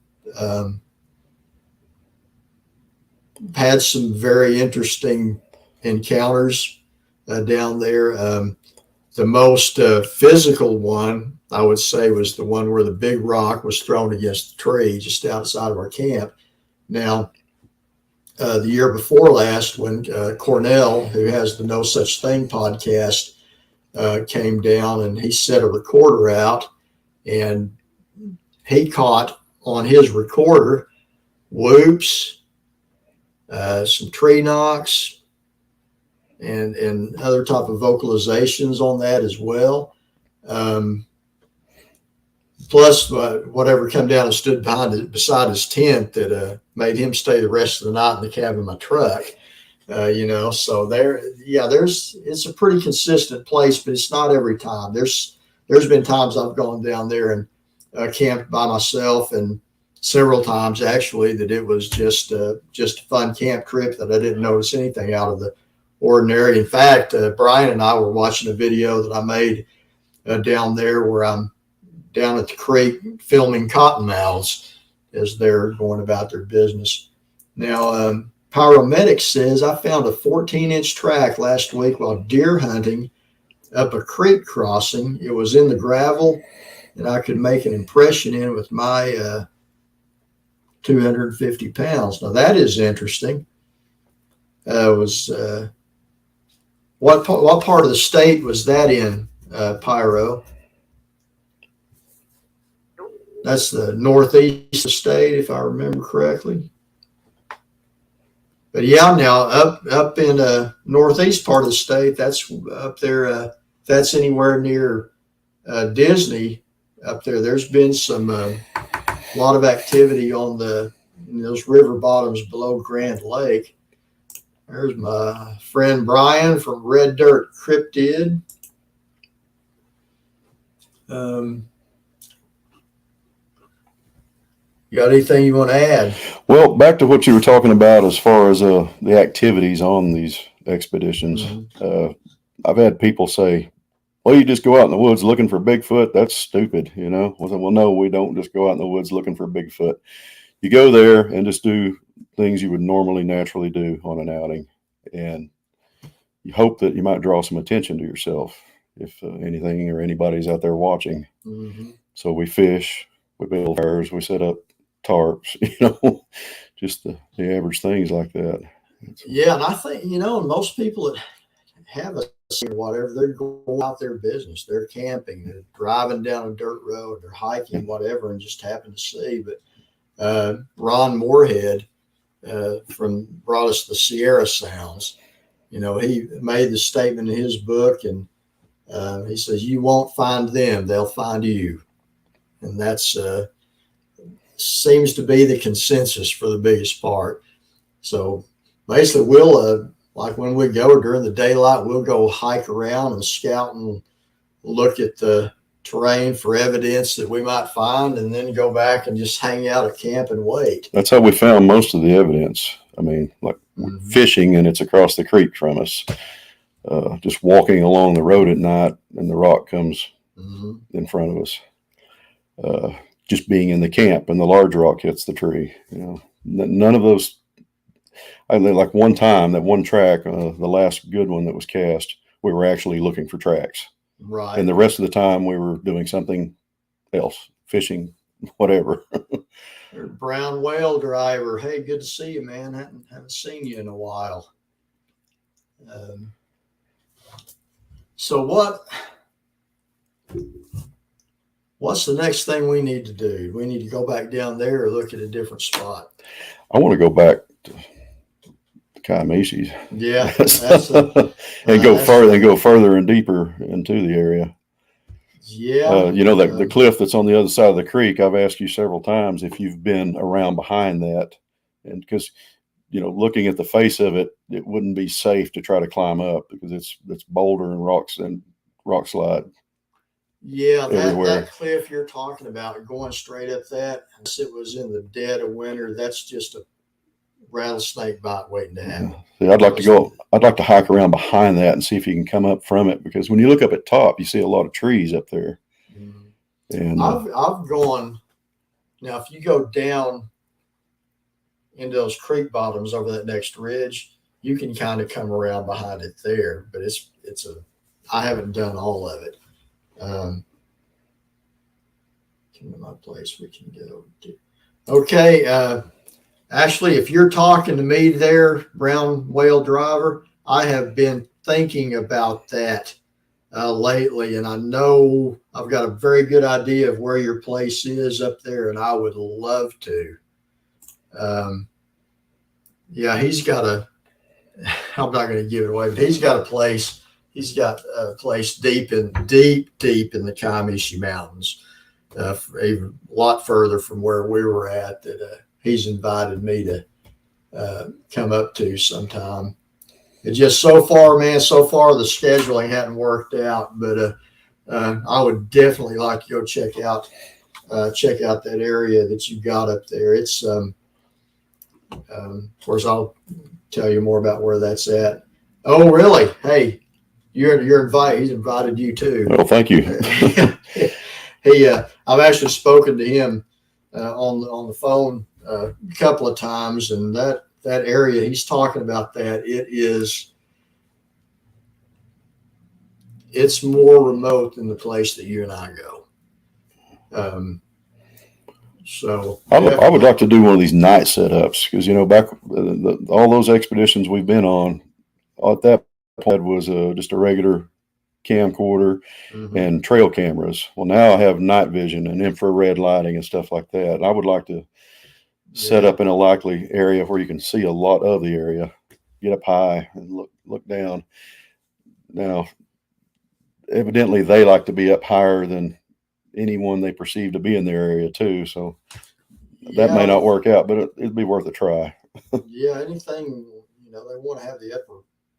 had some very interesting encounters down there. The most physical one, I would say, was the one where the big rock was thrown against the tree just outside of our camp. Now, the year before last, when Cornell, who has the No Such Thing podcast, came down and he set a recorder out, and he caught on his recorder whoops, some tree knocks, and other type of vocalizations on that as well. Plus whatever come down and stood beside his tent that made him stay the rest of the night in the cab of my truck. So it's a pretty consistent place, but it's not every time. There's been times I've gone down there and camped by myself, and several times actually that it was just a fun camp trip that I didn't notice anything out of the ordinary. In fact, Brian and I were watching a video that I made down there where I'm down at the creek filming cottonmouths as they're going about their business. Now, Pyromedic says, I found a 14-inch track last week while deer hunting up a creek crossing. It was in the gravel, and I could make an impression in with my 250 pounds. Now, that is interesting. What part of the state was that in, Pyro? That's the northeast of the state, if I remember correctly. But yeah, now up in the northeast part of the state, that's up there. I that's anywhere near Disney up there, there's been some lot of activity on those river bottoms below Grand Lake. There's my friend Brian from Red Dirt Cryptid. You got anything you want to add? Well, back to what you were talking about as far as the activities on these expeditions. Mm-hmm. I've had people say, well, you just go out in the woods looking for Bigfoot. That's stupid, you know? Well, no, we don't just go out in the woods looking for Bigfoot. You go there and just do things you would normally naturally do on an outing. And you hope that you might draw some attention to yourself if anything or anybody's out there watching. Mm-hmm. So we fish, we build fires, we set up tarps, you know, just the average things like that. Yeah, and I think, most people that have a or whatever, they're going out their business. They're camping, they're driving down a dirt road, they're hiking, whatever, and just happen to see. But Ron Moorhead brought us the Sierra Sounds. He made the statement in his book, and he says, you won't find them, they'll find you. And that's seems to be the consensus for the biggest part. So basically, we'll like when we go during the daylight, we'll go hike around and scout and look at the terrain for evidence that we might find, and then go back and just hang out at camp and wait. That's how we found most of the evidence. I mean, like fishing, and it's across the creek from us. Just walking along the road at night, and the rock comes in front of us. Just being in the camp, and the large rock hits the tree. None of those. Like one time, that one track, the last good one that was cast, we were actually looking for tracks. Right. And the rest of the time, we were doing something else, fishing, whatever. Brown whale driver. Hey, good to see you, man. Haven't seen you in a while. So what's the next thing we need to do? We need to go back down there or look at a different spot? I want to go back to Kiamichi. Yeah. And go further and deeper into the area. Yeah. The cliff that's on the other side of the creek, I've asked you several times if you've been around behind that. And because, looking at the face of it, it wouldn't be safe to try to climb up because it's boulder and rocks and rock slide. Yeah, that cliff you're talking about, going straight up that, unless it was in the dead of winter, that's just a rattlesnake bite waiting to happen. See, I'd like to hike around behind that and see if you can come up from it, because when you look up at top, you see a lot of trees up there. Mm-hmm. And I've gone, now if you go down into those creek bottoms over that next ridge, you can kind of come around behind it there, but I haven't done all of it. Come to my place we can go to. Okay, Ashley, if you're talking to me there, brown whale driver, I have been thinking about that lately, and I know I've got a very good idea of where your place is up there, and I would love to. Yeah, he's got I'm not going to give it away, but he's got a place. He's got a place deep in the Kiamichi Mountains, even a lot further from where we were at, that he's invited me to come up to sometime. It just so far the scheduling hadn't worked out, but I would definitely like to go check out that area that you got up there. It's of course I'll tell you more about where that's at. Oh, really? Hey. You're invited. He's invited you too. Well, thank you. I've actually spoken to him on the phone a couple of times, and that area he's talking about, it's more remote than the place that you and I go. So I would like to do one of these night setups, because back all those expeditions we've been on, at that point was just a regular camcorder and trail cameras. Well, now I have night vision and infrared lighting and stuff like that. And I would like to set up in a likely area where you can see a lot of the area, get up high and look down. Now, evidently they like to be up higher than anyone they perceive to be in their area too. So that may not work out, but it'd be worth a try. Yeah, anything, they want to have the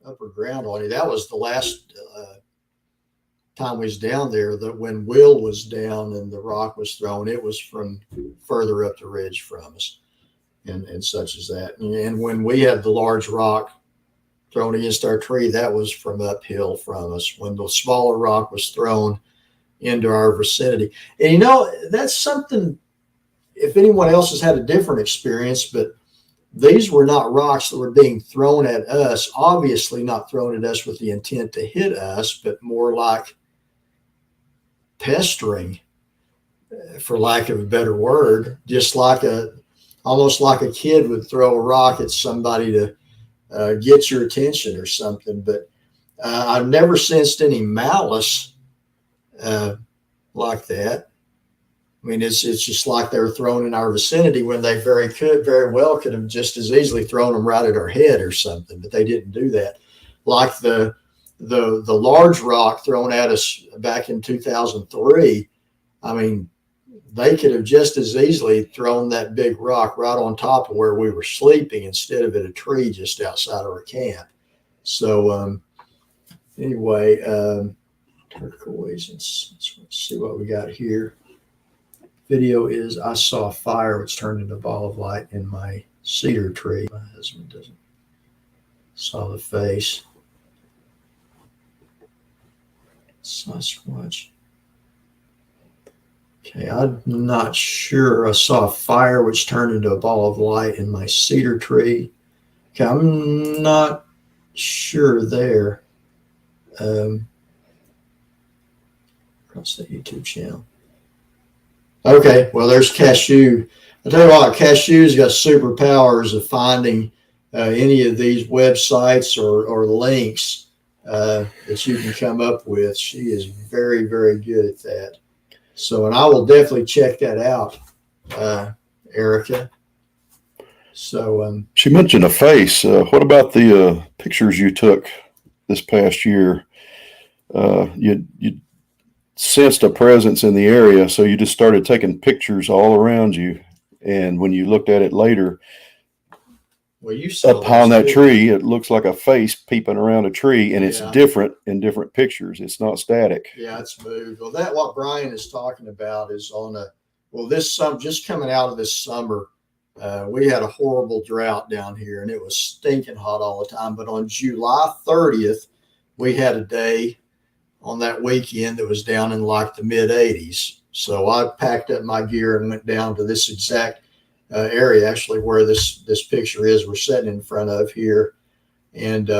upper ground on it. That was the last time we was down there, that when Will was down and the rock was thrown, it was from further up the ridge from us, and such as that. And when we had the large rock thrown against our tree, that was from uphill from us. When the smaller rock was thrown into our vicinity, and that's something. If anyone else has had a different experience, but these were not rocks that were being thrown at us, obviously not thrown at us with the intent to hit us, but more like pestering, for lack of a better word, just like almost like a kid would throw a rock at somebody to get your attention or something. But I've never sensed any malice like that. I mean, it's just like they were thrown in our vicinity when they very well could have just as easily thrown them right at our head or something, but they didn't do that. Like the large rock thrown at us back in 2003, I mean, they could have just as easily thrown that big rock right on top of where we were sleeping instead of at a tree just outside of our camp. So anyway, turquoise. Let's see what we got here. Video is I saw a fire which turned into a ball of light in my cedar tree. My husband doesn't saw the face. Sasquatch. Okay, I'm not sure. I saw a fire which turned into a ball of light in my cedar tree. Okay, I'm not sure there. Across the YouTube channel. Okay, well, there's Cashew. I tell you what, Cashew's got superpowers of finding any of these websites or links that you can come up with. She is very, very good at that. So, and I will definitely check that out, Erica. So, she mentioned a face. What about the pictures you took this past year? You sensed a presence in the area, so you just started taking pictures all around you. And when you looked at it later, well, you saw up on that tree, it looks like a face peeping around a tree, and it's different in different pictures. It's not static. Yeah, it's moved. Well, that what Brian is talking about is this summer, just coming out of this summer, we had a horrible drought down here, and it was stinking hot all the time. But on July 30th, we had a day on that weekend that was down in like the mid 80s. So I packed up my gear and went down to this exact area, actually where this picture is we're sitting in front of here. And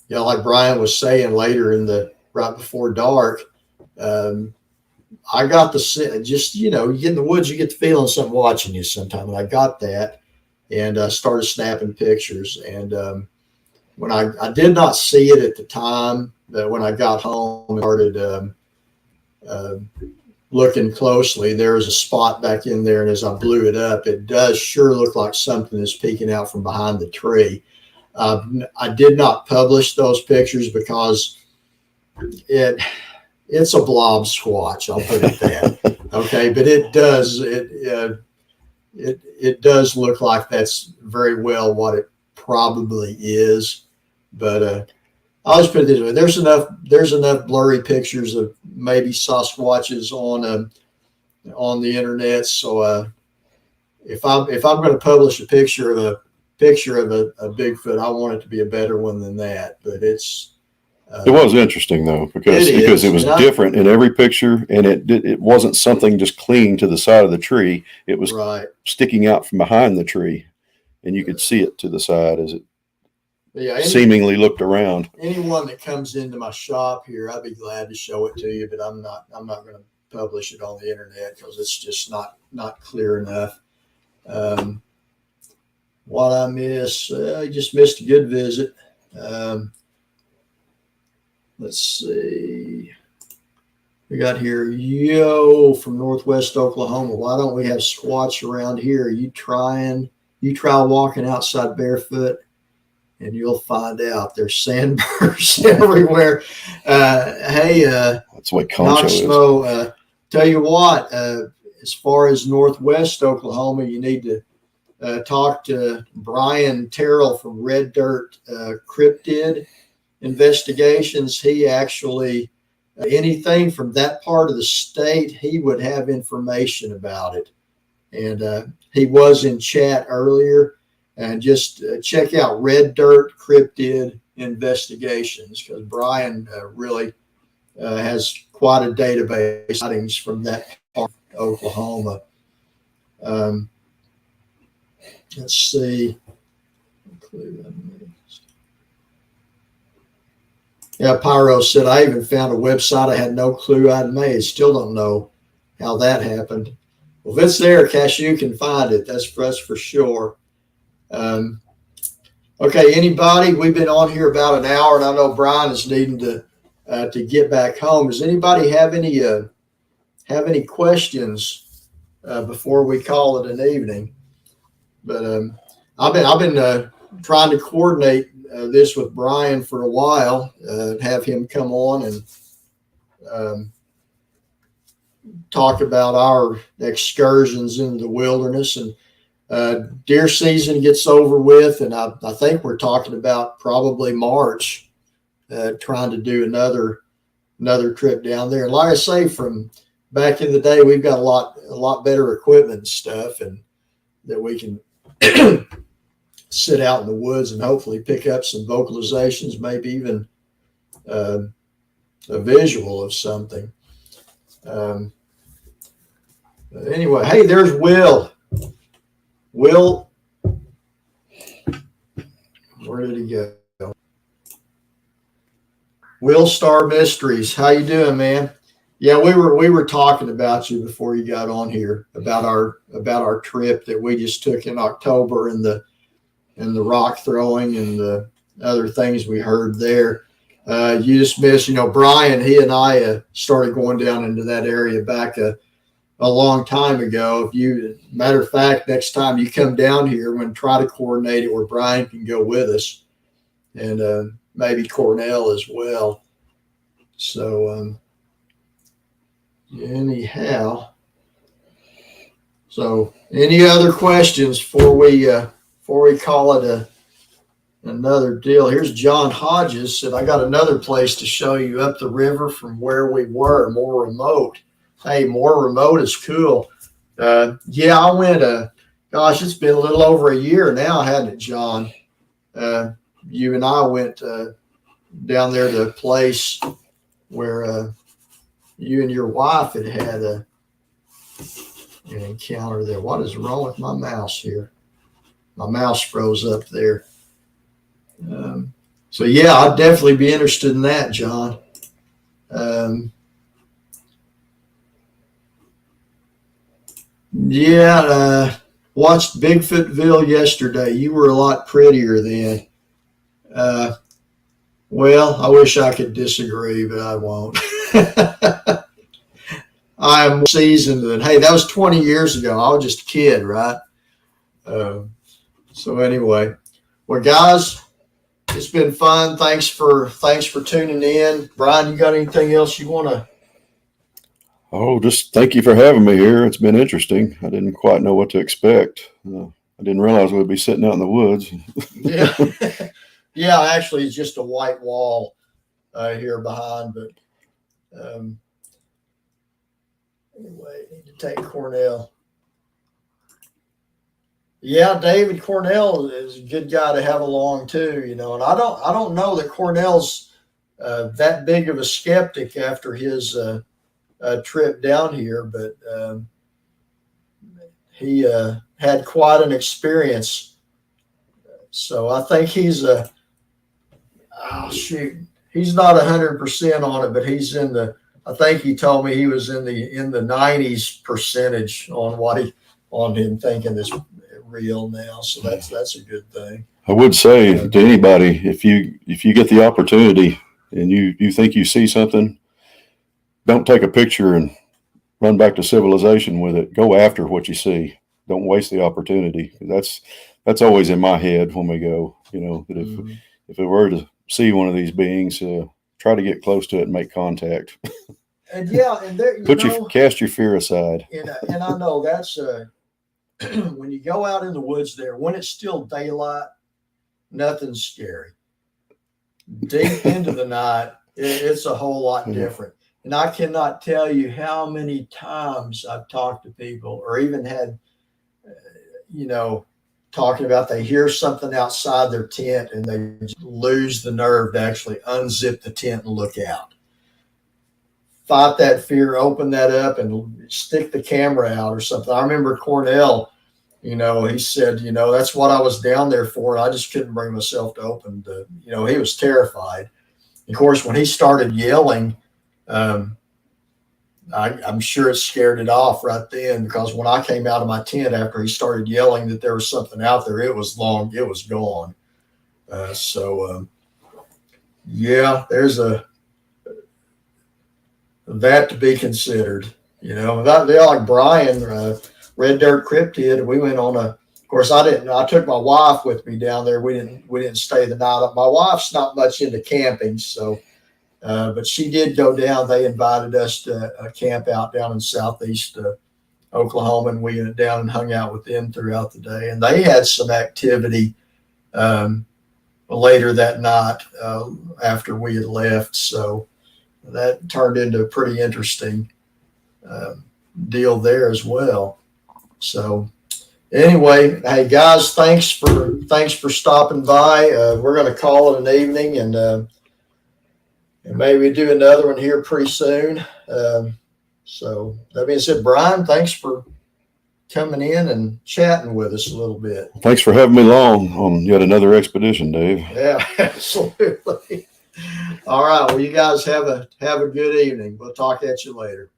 like Brian was saying later right before dark, I got just, you get in the woods, you get the feeling something watching you sometime. And I got that and started snapping pictures. And when I did not see it at the time, but when I got home and started looking closely, there was a spot back in there. And as I blew it up, it does sure look like something is peeking out from behind the tree. I did not publish those pictures because it's a blob squatch. I'll put it that. Okay. But it does look like that's very well what it probably is. But, I'll just put it this way: there's enough blurry pictures of maybe Sasquatches on the internet. So if I'm going to publish a picture of a Bigfoot, I want it to be a better one than that. But it was interesting though because it was different in every picture, and it wasn't something just clinging to the side of the tree. It was sticking out from behind the tree, and you could see it to the side as it. Seemingly looked around. Anyone that comes into my shop here, I'd be glad to show it to you, but I'm not going to publish it on the internet because it's just not clear enough. What I miss, I just missed a good visit. Let's see. We got here, from Northwest Oklahoma. Why don't we have squatch around here? You try walking outside barefoot? and you'll find out there's sandbars everywhere. Hey, That's what Concho is. Knoxmo, tell you what, as far as Northwest Oklahoma, you need to talk to Brian Terrell from Red Dirt Cryptid Investigations. He actually, anything from that part of the state, he would have information about it. And he was in chat earlier. And just check out Red Dirt Cryptid Investigations, because Brian really has quite a database of sightings from that part of Oklahoma. Let's see. Yeah, Pyro said, I even found a website I had no clue I'd made. Still don't know how that happened. Well, if it's there, Cashew can find it. That's for us for sure. Okay, anybody? We've been on here about an hour, and I know Brian is needing to get back home. Does anybody have any questions before we call it an evening? But I've been trying to coordinate this with Brian for a while, have him come on and talk about our excursions into the wilderness. And deer season gets over with, and I think we're talking about probably March, trying to do another trip down there. And like I say, from back in the day, we've got a lot better equipment and stuff, and that we can sit out in the woods and hopefully pick up some vocalizations, maybe even a visual of something. Anyway, hey, there's Will. Will, where did he go? Will Star Mysteries, how you doing, man? Yeah, we were talking about you before you got on here about our trip that we just took in October, and the rock throwing and the other things we heard there. You just missed, Brian. He and I started going down into that area back a long time ago. Matter of fact, next time you come down here, we're going to try to coordinate it where Brian can go with us, and maybe Cornell as well. So anyhow, so any other questions before we call it another deal? Here's John Hodges said, I got another place to show you up the river from where we were, more remote. Hey, more remote is cool. Yeah, I went, gosh, it's been a little over a year now, hasn't it, John? You and I went down there to a place where you and your wife had an encounter there. What is wrong with my mouse here? My mouse froze up there. So, yeah, I'd definitely be interested in that, John. Watched Bigfootville yesterday. You were a lot prettier then. Well, I wish I could disagree, but I won't. I am more seasoned than, hey, that was 20 years ago. I was just a kid, right? So anyway, well, guys, it's been fun. Thanks for tuning in. Brian, you got anything else you want to? Oh, just thank you for having me here. It's been interesting. I didn't quite know what to expect. I didn't realize we'd be sitting out in the woods. Yeah. Yeah, actually, it's just a white wall here behind. But anyway, I need to take Cornell. Yeah, David Cornell is a good guy to have along too, and I don't know that Cornell's that big of a skeptic after his trip down here, but he had quite an experience. So I think he's he's not 100% on it, but he's in the. I think he told me he was in the 90s percentage on him thinking it's real now. So that's a good thing. I would say to anybody, if you get the opportunity and you think you see something, don't take a picture and run back to civilization with it. Go after what you see. don't waste the opportunity. That's always in my head when we go, that if we were to see one of these beings, try to get close to it and make contact. And yeah, and there, cast your fear aside. And I know that's when you go out in the woods there, when it's still daylight, nothing's scary. Deep into the night, it's a whole lot different. And I cannot tell you how many times I've talked to people, or even had, talking about they hear something outside their tent and they lose the nerve to actually unzip the tent and look out. Fight that fear, open that up, and stick the camera out or something. I remember Cornell, he said, that's what I was down there for. I just couldn't bring myself to open he was terrified. Of course, when he started yelling, I'm sure it scared it off right then, because when I came out of my tent after he started yelling that there was something out there, it was gone. There's that to be considered. Like Brian, Red Dirt Cryptid, we went on of course I took my wife with me down there. We didn't stay the night. My wife's not much into camping, so but she did go down. They invited us to camp out down in southeast Oklahoma, and we went down and hung out with them throughout the day. And they had some activity later that night after we had left. So that turned into a pretty interesting deal there as well. So anyway, hey guys, thanks for stopping by. We're going to call it an evening, and maybe do another one here pretty soon. So that being said, Brian, thanks for coming in and chatting with us a little bit. Thanks for having me along on yet another expedition, Dave. Yeah, absolutely. All right. Well, you guys have a good evening. We'll talk at you later.